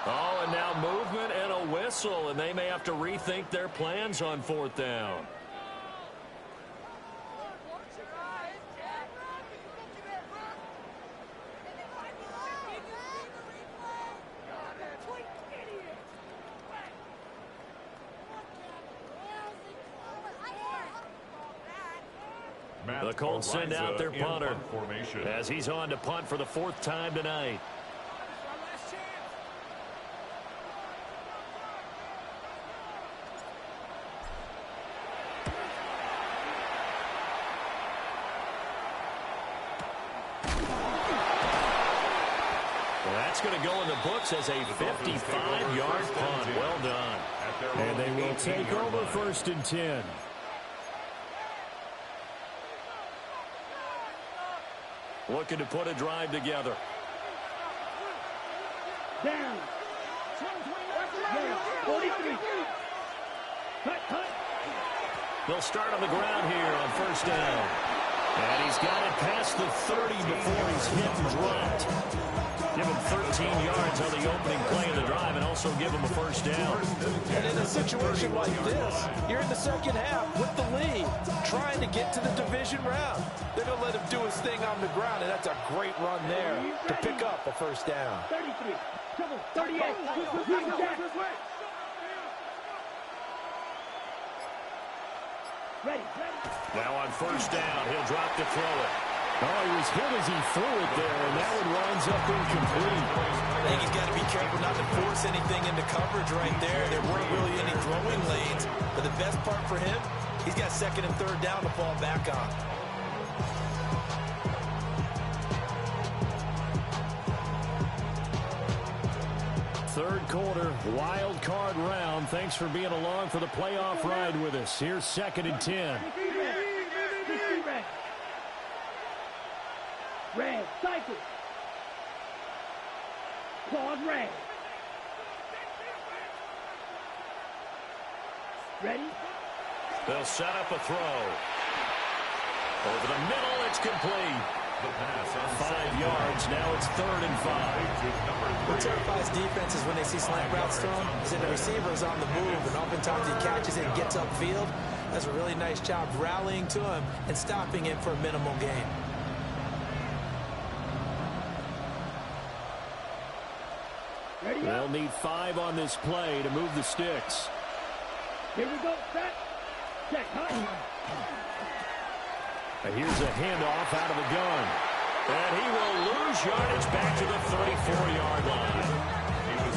Oh, and now movement and a whistle, and they may have to rethink their plans on 4th down. The Colts send out their punter as he's on to punt for the 4th time tonight. That's going to go in the books as a 55-yard punt. Well done. And they will take over 1st and 10. Looking to put a drive together. Down. 43. Cut. They'll start on the ground here on 1st down. And he's got it past the 30 before he's hit and dropped. Give him 13 yards on the opening play of the drive and also give him a 1st down. And in a situation like this, you're in the 2nd half with the lead, trying to get to the division round. They're going to let him do his thing on the ground, and that's a great run there to pick up a 1st down. 33. 38. Ready. Now on 1st down, he'll drop to throw it. Oh, he was hit as he threw it there, and that one winds up incomplete. I think he's got to be careful not to force anything into coverage right there. There weren't really any throwing lanes, but the best part for him, he's got 2nd and 3rd down to fall back on. Third quarter, wild card round. Thanks for being along for the playoff ride with us. Here's 2nd and 10. Red, cycle. Claude red. Ready? They'll set up a throw. Over the middle, it's complete. 5 yards, now it's 3rd and 5. What terrifies defenses when they see slant routes thrown is that the receiver is on the move, and oftentimes he catches it and gets upfield. Does a really nice job rallying to him and stopping him for a minimal gain. They'll need 5 on this play to move the sticks. Here we go. Set. Check. And here's a handoff out of the gun. And he will lose yardage back to the 34-yard line.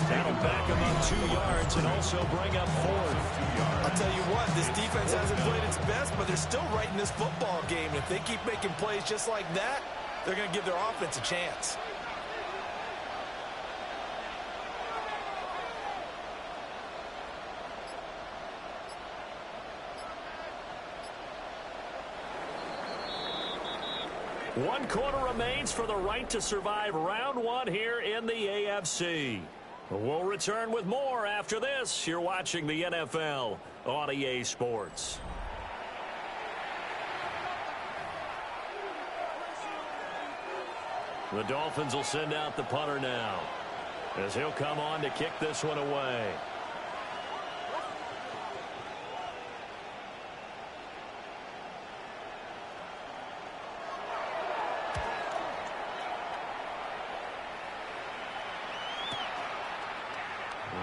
That'll back him up 2 yards and also bring up 4th. I'll tell you what, this defense hasn't played its best, but they're still right in this football game. If they keep making plays just like that, they're going to give their offense a chance. One quarter remains for the right to survive round 1 here in the AFC. We'll return with more after this. You're watching the NFL on EA Sports. The Dolphins will send out the punter now, as he'll come on to kick this one away.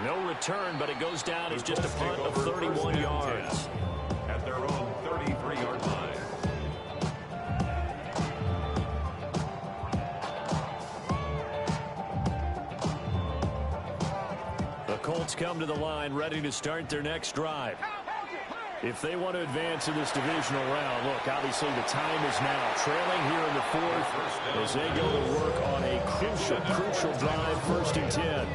No return, but it goes down as just a punt of 31 yards. At their own 33-yard line. The Colts come to the line ready to start their next drive. If they want to advance in this divisional round, look, obviously the time is now. Trailing here in the 4th as they go to work on a crucial drive, 1st and 10.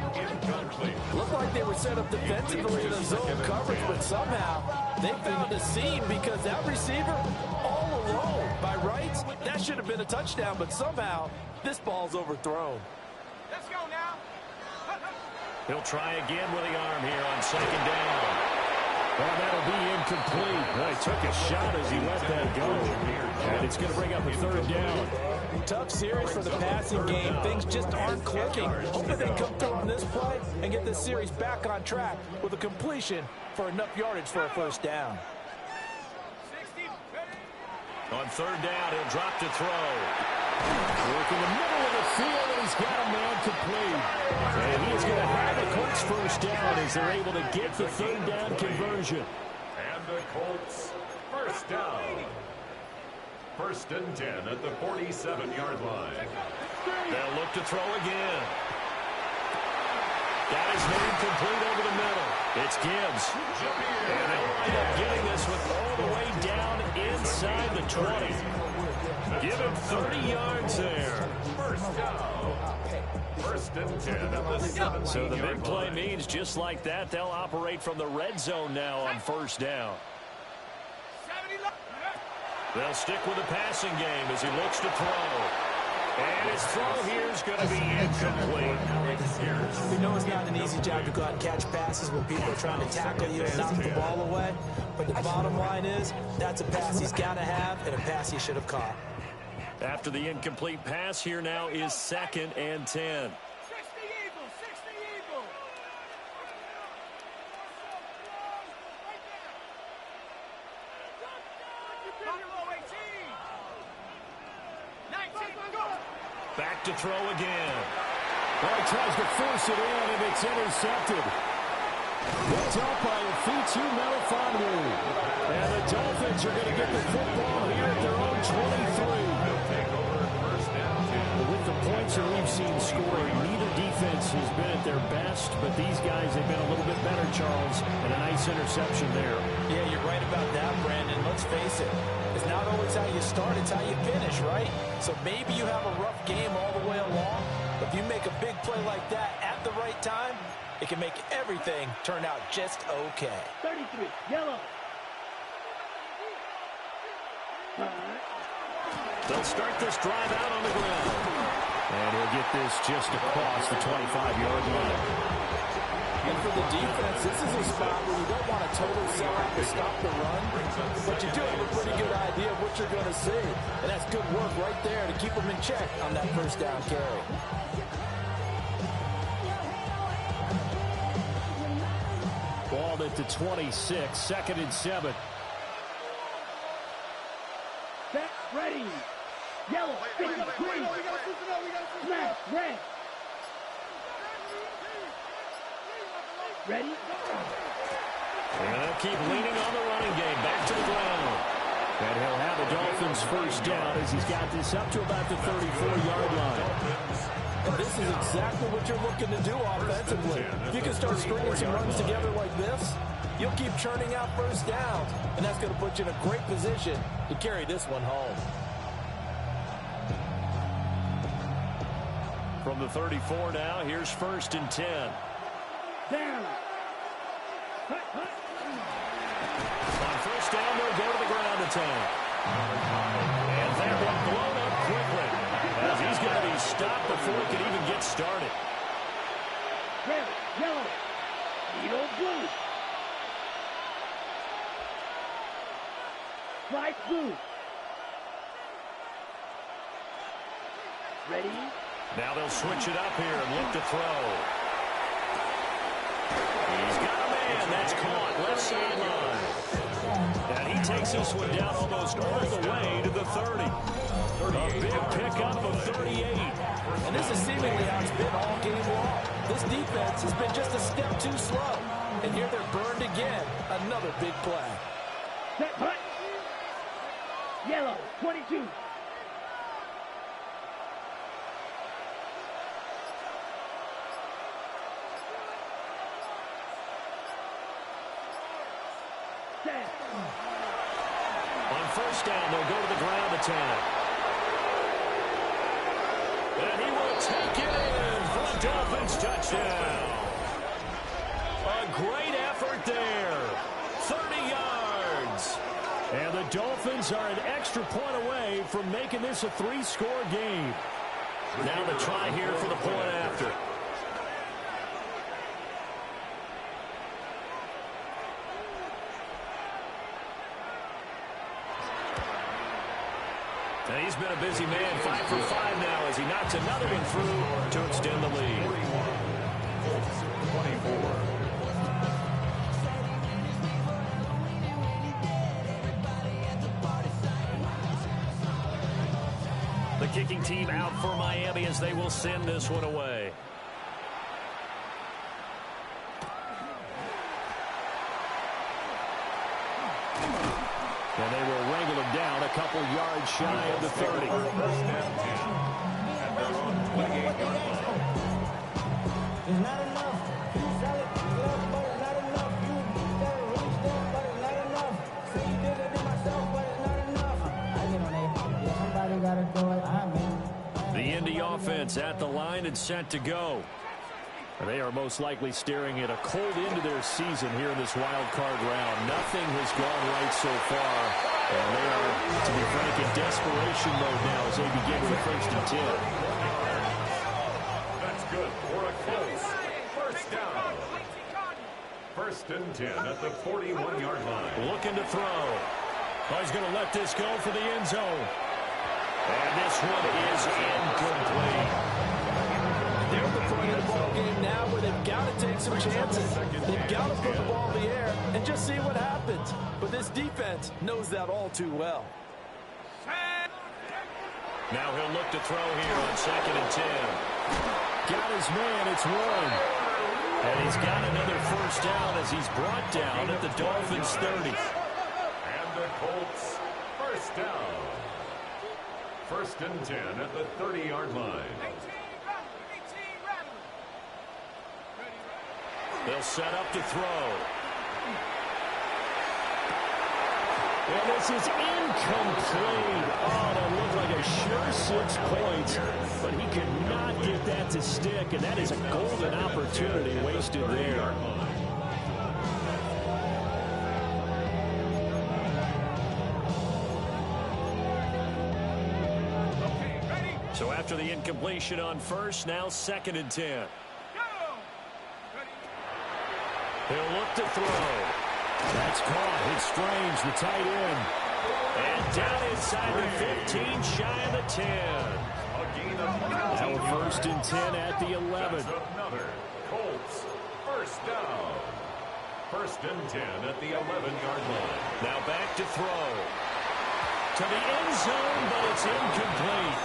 Looked like they were set up defensively in the zone coverage, but somehow they found a seam because that receiver all alone. By rights, that should have been a touchdown, but somehow this ball's overthrown. Let's go now. He'll try again with the arm here on 2nd down. Well, that'll be incomplete. Well, he took a shot as he let that go. And it's going to bring up a 3rd down. Tough series for the passing game. Things just aren't clicking. Hoping they come through on this play and get this series back on track with a completion for enough yardage for a first down. On third down, he'll drop to throw. Work in the middle of the field, and he's got a man complete. And he is going to have the Colts first down as they're able to get the third down conversion. And the Colts first down. First and 10 at the 47-yard line. They'll look to throw again. Got his man complete over the middle. It's Gibbs. And they'll wind up getting this with all the way down inside the 20. Give him 30 yards there. First down. First and 10 at the 7. So the big play means just like that, they'll operate from the red zone now on first down. They'll stick with the passing game as he looks to throw. And his throw here is going to be incomplete. We know it's not an easy job to go out and catch passes when people are trying to tackle you and knock the ball away. But the bottom line is, that's a pass he's got to have and a pass he should have caught. After the incomplete pass, here now is 2nd and 10. Back to throw again. Well, he tries to force it in, and it's intercepted. Picked up by Afitu Melifonwu. And the Dolphins are going to get the football here at their own 23. With the points that we've seen scored, neither defense has been at their best, but these guys have been a little bit better, Charles, and a nice interception there. Yeah, you're right about that, Brandon. Let's face it. It's not always how you start, it's how you finish, right? So maybe you have a rough game all the way along, but if you make a big play like that at the right time, it can make everything turn out just okay. 33, yellow. They'll start this drive out on the ground. And he'll get this just across the 25-yard line. And for the defense, this is a spot where you don't want to totally sell out to stop the run, but you do have a pretty good idea of what you're going to see. And that's good work right there to keep them in check on that first down carry. Ball at the 26, 2nd and 7. Set, ready. Yellow, green, smash, red. Ready? And they'll keep leaning on the running game. Back to the ground. And he'll have the Dolphins first down as he's got this up to about the 34-yard line. And this is exactly what you're looking to do offensively. If you can start stringing some runs together like this, you'll keep churning out first downs, and that's going to put you in a great position to carry this one home. From the 34 now, here's 1st and 10. Down. On first down, they'll go to the ground attack. And that one blown up quickly, as he's going to be stopped before he can even get started. Red, yellow, yellow, blue. Light blue. Ready? Now they'll switch it up here and look to throw. He's got a man. That's caught. Left sideline. And he takes this one down almost all the way to the 30. A big pickup of 38. And this is seemingly how it's been all game long. This defense has been just a step too slow. And here they're burned again. Another big play. Set, hut. Yellow, 22. On first down, they'll go to the ground attack. And he will take it in for a Dolphins touchdown. A great effort there. 30 yards. And the Dolphins are an extra point away from making this a 3-score game. Now the try here for the point after. And he's he's been a busy man. 5 for 5 now as he knocks another one through to extend the lead. 24. The kicking team out for Miami as they will send this one away. And they will wrangle him down a couple yards shy of the 30. It's not enough. You sell it, but it's not enough. You got it really stiff, but it's not enough. Say you did it to myself, but it's not enough. I get on there. Yeah, somebody got to do it. I mean. The Indy offense at the line and set to go. They are most likely staring at a cold end to their season here in this wild card round. Nothing has gone right so far. And they are, to be frank, in desperation mode now as they begin with 1st and 10. That's good for a close first down. 1st and 10 at the 41-yard line. Looking to throw. Oh, he's going to let this go for the end zone. And this one is incomplete. They're at the point of the ball game now where they've got to take some chances. They've got to put the ball in the air and just see what happens. But this defense knows that all too well. Now he'll look to throw here on 2nd and 10. Got his man, it's one. And he's got another first down as he's brought down at the Dolphins' 30. And the Colts first down. 1st and 10 at the 30-yard line. They'll set up to throw. And this is incomplete. Oh, that looked like a sure 6 points, but he could not get that to stick, and that is a golden opportunity wasted there. So after the incompletion on first, now 2nd and 10. He'll look to throw. That's caught. It's Strange, the tight end. And down inside the 15, shy of the 10. Now 1st and 10 at the 11. Another Colts first down. 1st and 10 at the 11-yard line. Now back to throw. To the end zone, but it's incomplete.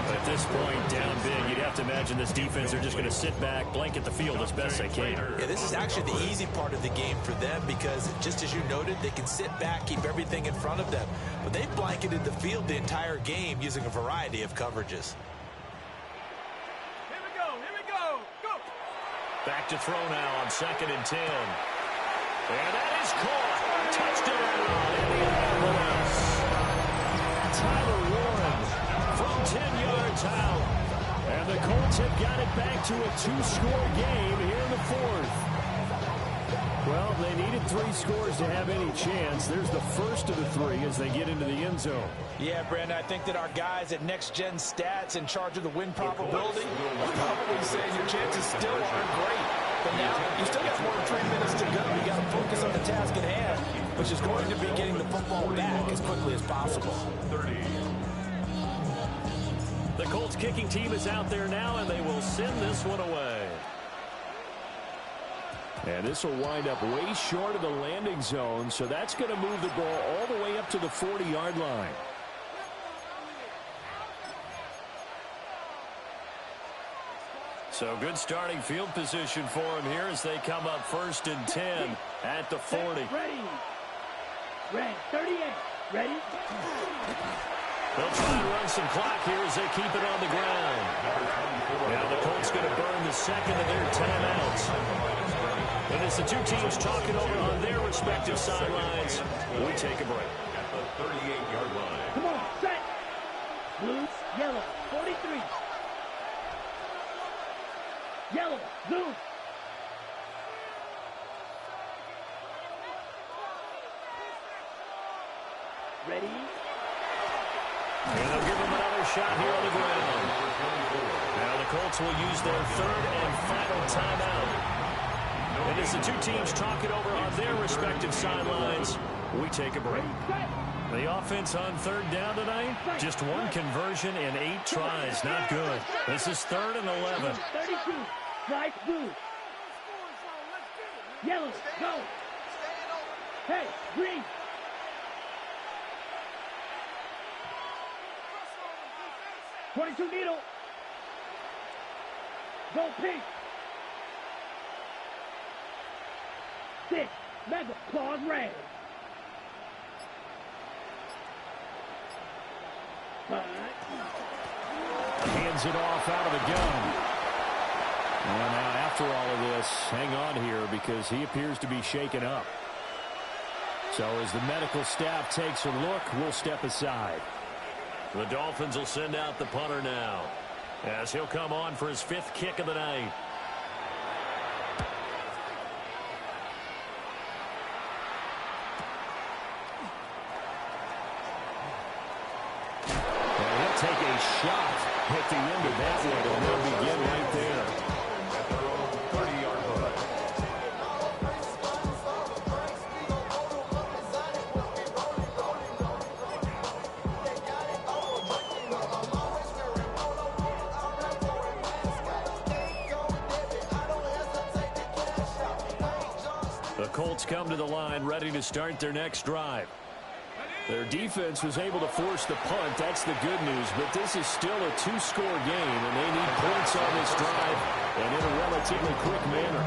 At this point, down big, you'd have to imagine this defense are just going to sit back, blanket the field as best they can. Yeah, this is actually the easy part of the game for them because, just as you noted, they can sit back, keep everything in front of them. But they've blanketed the field the entire game using a variety of coverages. Here we go, go! Back to throw now on 2nd and 10. And that is caught. Touchdown, Indianapolis. Tyler Warren from 10 yards out. And the Colts have got it back to a 2-score game here in the 4th. Well, they needed 3 scores to have any chance. There's the first of the 3 as they get into the end zone. Yeah, Brandon, I think that our guys at Next Gen Stats in charge of the win probability are probably saying your chances still aren't great. But now you still got more than 3 minutes to go. You got to focus on the task at hand, which is going to be getting the football back as quickly as possible. 30. The Colts kicking team is out there now, and they will send this one away. And this will wind up way short of the landing zone, so that's going to move the ball all the way up to the 40-yard line. So good starting field position for him here as they come up 1st and 10 at the 40. Ready. 38. Ready? They'll try to run some clock here as they keep it on the ground. Now the Colts going to burn the second of their timeouts. And as the two teams talking over on their respective sidelines, we take a break. At the 38-yard line. Come on, set. Blue, yellow, 43. Yellow, blue. Ready? And they'll give them another shot here on the ground. Now the Colts will use their 3rd and final timeout. And as the two teams talk it over on their respective sidelines, we take a break. The offense on third down tonight, just one conversion in 8 tries. Not good. This is 3rd and 11. 32, strike blue. Yellow, go. Hey, green. .22 needle. Go pink. 6, mega claws red. Hands it off out of the gun. And now after all of this, hang on here because he appears to be shaken up. So as the medical staff takes a look, we'll step aside. The Dolphins will send out the punter now as he'll come on for his 5th kick of the night. Take a shot at the end of that one, and they'll begin right there. At their own 30-yard line. The Colts come to the line ready to start their next drive. Their defense was able to force the punt. That's the good news. But this is still a 2-score game, and they need points on this drive and in a relatively quick manner.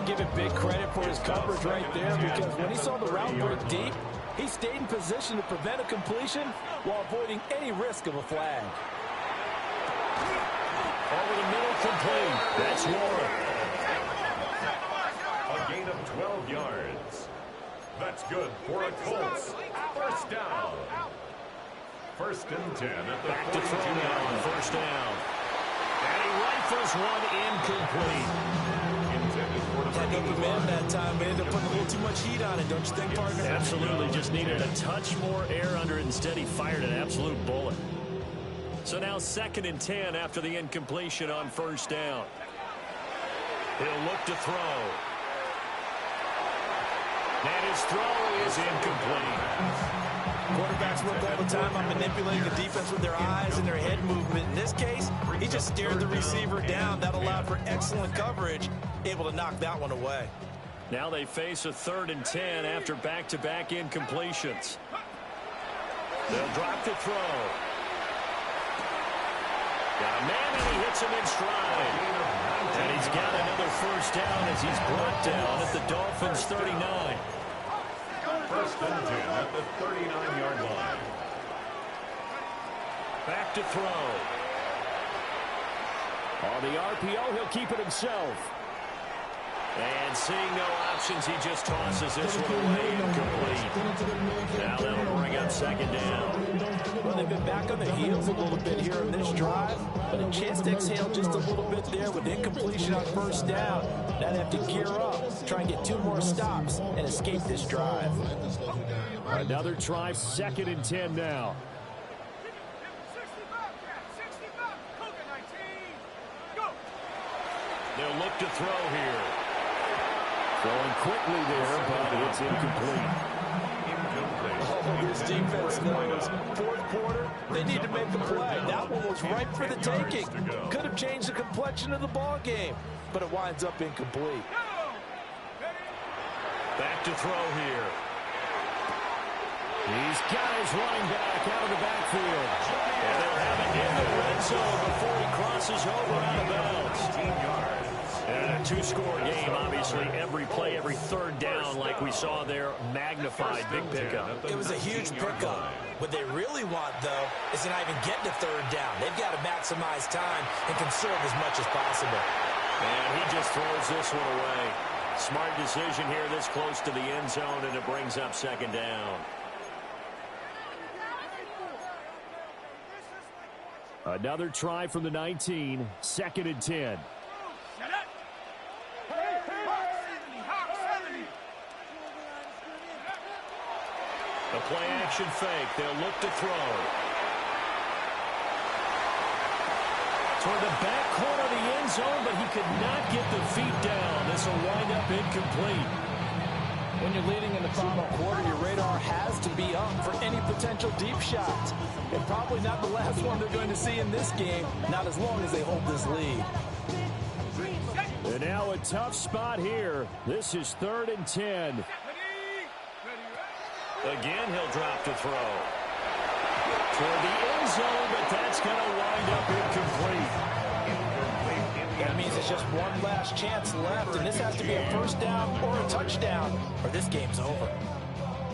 Give it big credit for his coverage right there because when he saw the route break deep, he stayed in position to prevent a completion while avoiding any risk of a flag. Over the middle, complete. That's Warren. A gain of 12 yards. That's good for a Colts. First down. 1st and 10 at the Back to throw now on 1st down. And he rifles one incomplete. Intended for the Had open man that time, but ended up putting a little too much heat on it, don't you think, partner? Absolutely. Just needed a touch more air under it. Instead, he fired an absolute bullet. So now 2nd and 10 after the incompletion on 1st down. He'll look to throw. And his throw is incomplete. Quarterbacks work all the time on manipulating the defense with their eyes and their head movement. In this case, he just stared the receiver down. That allowed for excellent coverage, able to knock that one away. Now they face a 3rd and 10 after back-to-back incompletions. They'll drop the throw. Got a man, and he hits him in stride. And he's got another 1st down as he's brought down at the Dolphins' 39. 1st and 10 at the 39-yard line. Back to throw. On the RPO, he'll keep it himself. And seeing no options, he just tosses this one away incomplete. Now that'll bring up 2nd down. Well, they've been back on their heels a little bit here in this drive, but a chance to exhale just a little bit there with incompletion on 1st down. Now they have to gear up, try and get 2 more stops and escape this drive. Another try, 2nd and 10 now. They'll look to throw here. Throwing quickly there, but it's incomplete. Oh, this defense knows. 4th quarter, they need to make a play. That one was ripe for the taking. Could have changed the complexion of the ball game, but it winds up incomplete. Back to throw here. He's got his running back out of the backfield. And they'll have it in the red zone before he crosses over out of bounds. 15 yards. And a 2-score game, obviously, every play, every 3rd down, like we saw there, magnified, big pickup. It was a huge pickup. What they really want, though, is to not even get to 3rd down. They've got to maximize time and conserve as much as possible. And he just throws this one away. Smart decision here this close to the end zone, and it brings up 2nd down. Another try from the 19, 2nd and 10. The play-action fake. They'll look to throw. Toward the back corner of the end zone, but he could not get the feet down. This will wind up incomplete. When you're leading in the final quarter, your radar has to be up for any potential deep shots. And probably not the last one they're going to see in this game, not as long as they hold this lead. And now a tough spot here. This is 3rd and 10. Again, he'll drop to throw. Toward the end zone, but that's going to wind up incomplete. That means it's just one last chance left, and this has to be a first down or a touchdown, or this game's over.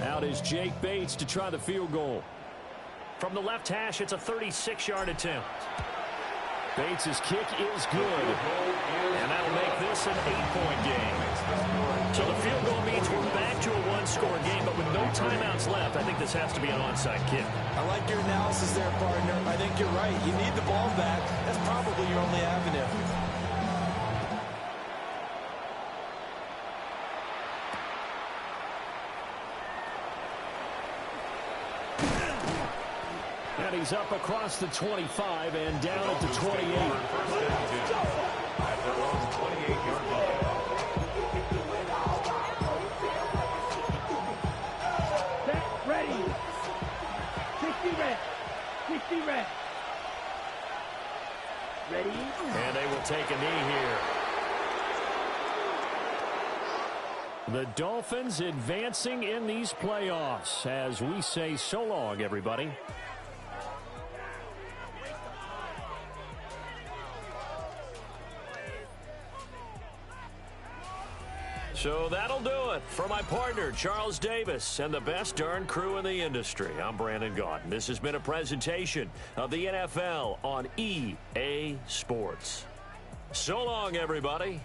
Out is Jake Bates to try the field goal. From the left hash, it's a 36-yard attempt. Bates' kick is good. And that'll make this an 8-point game. So the field goal means we're back to a one-score game, but with no timeouts left, I think this has to be an onside kick. I like your analysis there, partner. I think you're right. You need the ball back. That's probably your only avenue. And he's up across the 25 and down at the 28. Set, ready. 60 red. 60 red. Ready? And they will take a knee here. The Dolphins advancing in these playoffs as we say so long, everybody. So that'll do it. For my partner, Charles Davis, and the best darn crew in the industry, I'm Brandon Gaudin. This has been a presentation of the NFL on EA Sports. So long, everybody.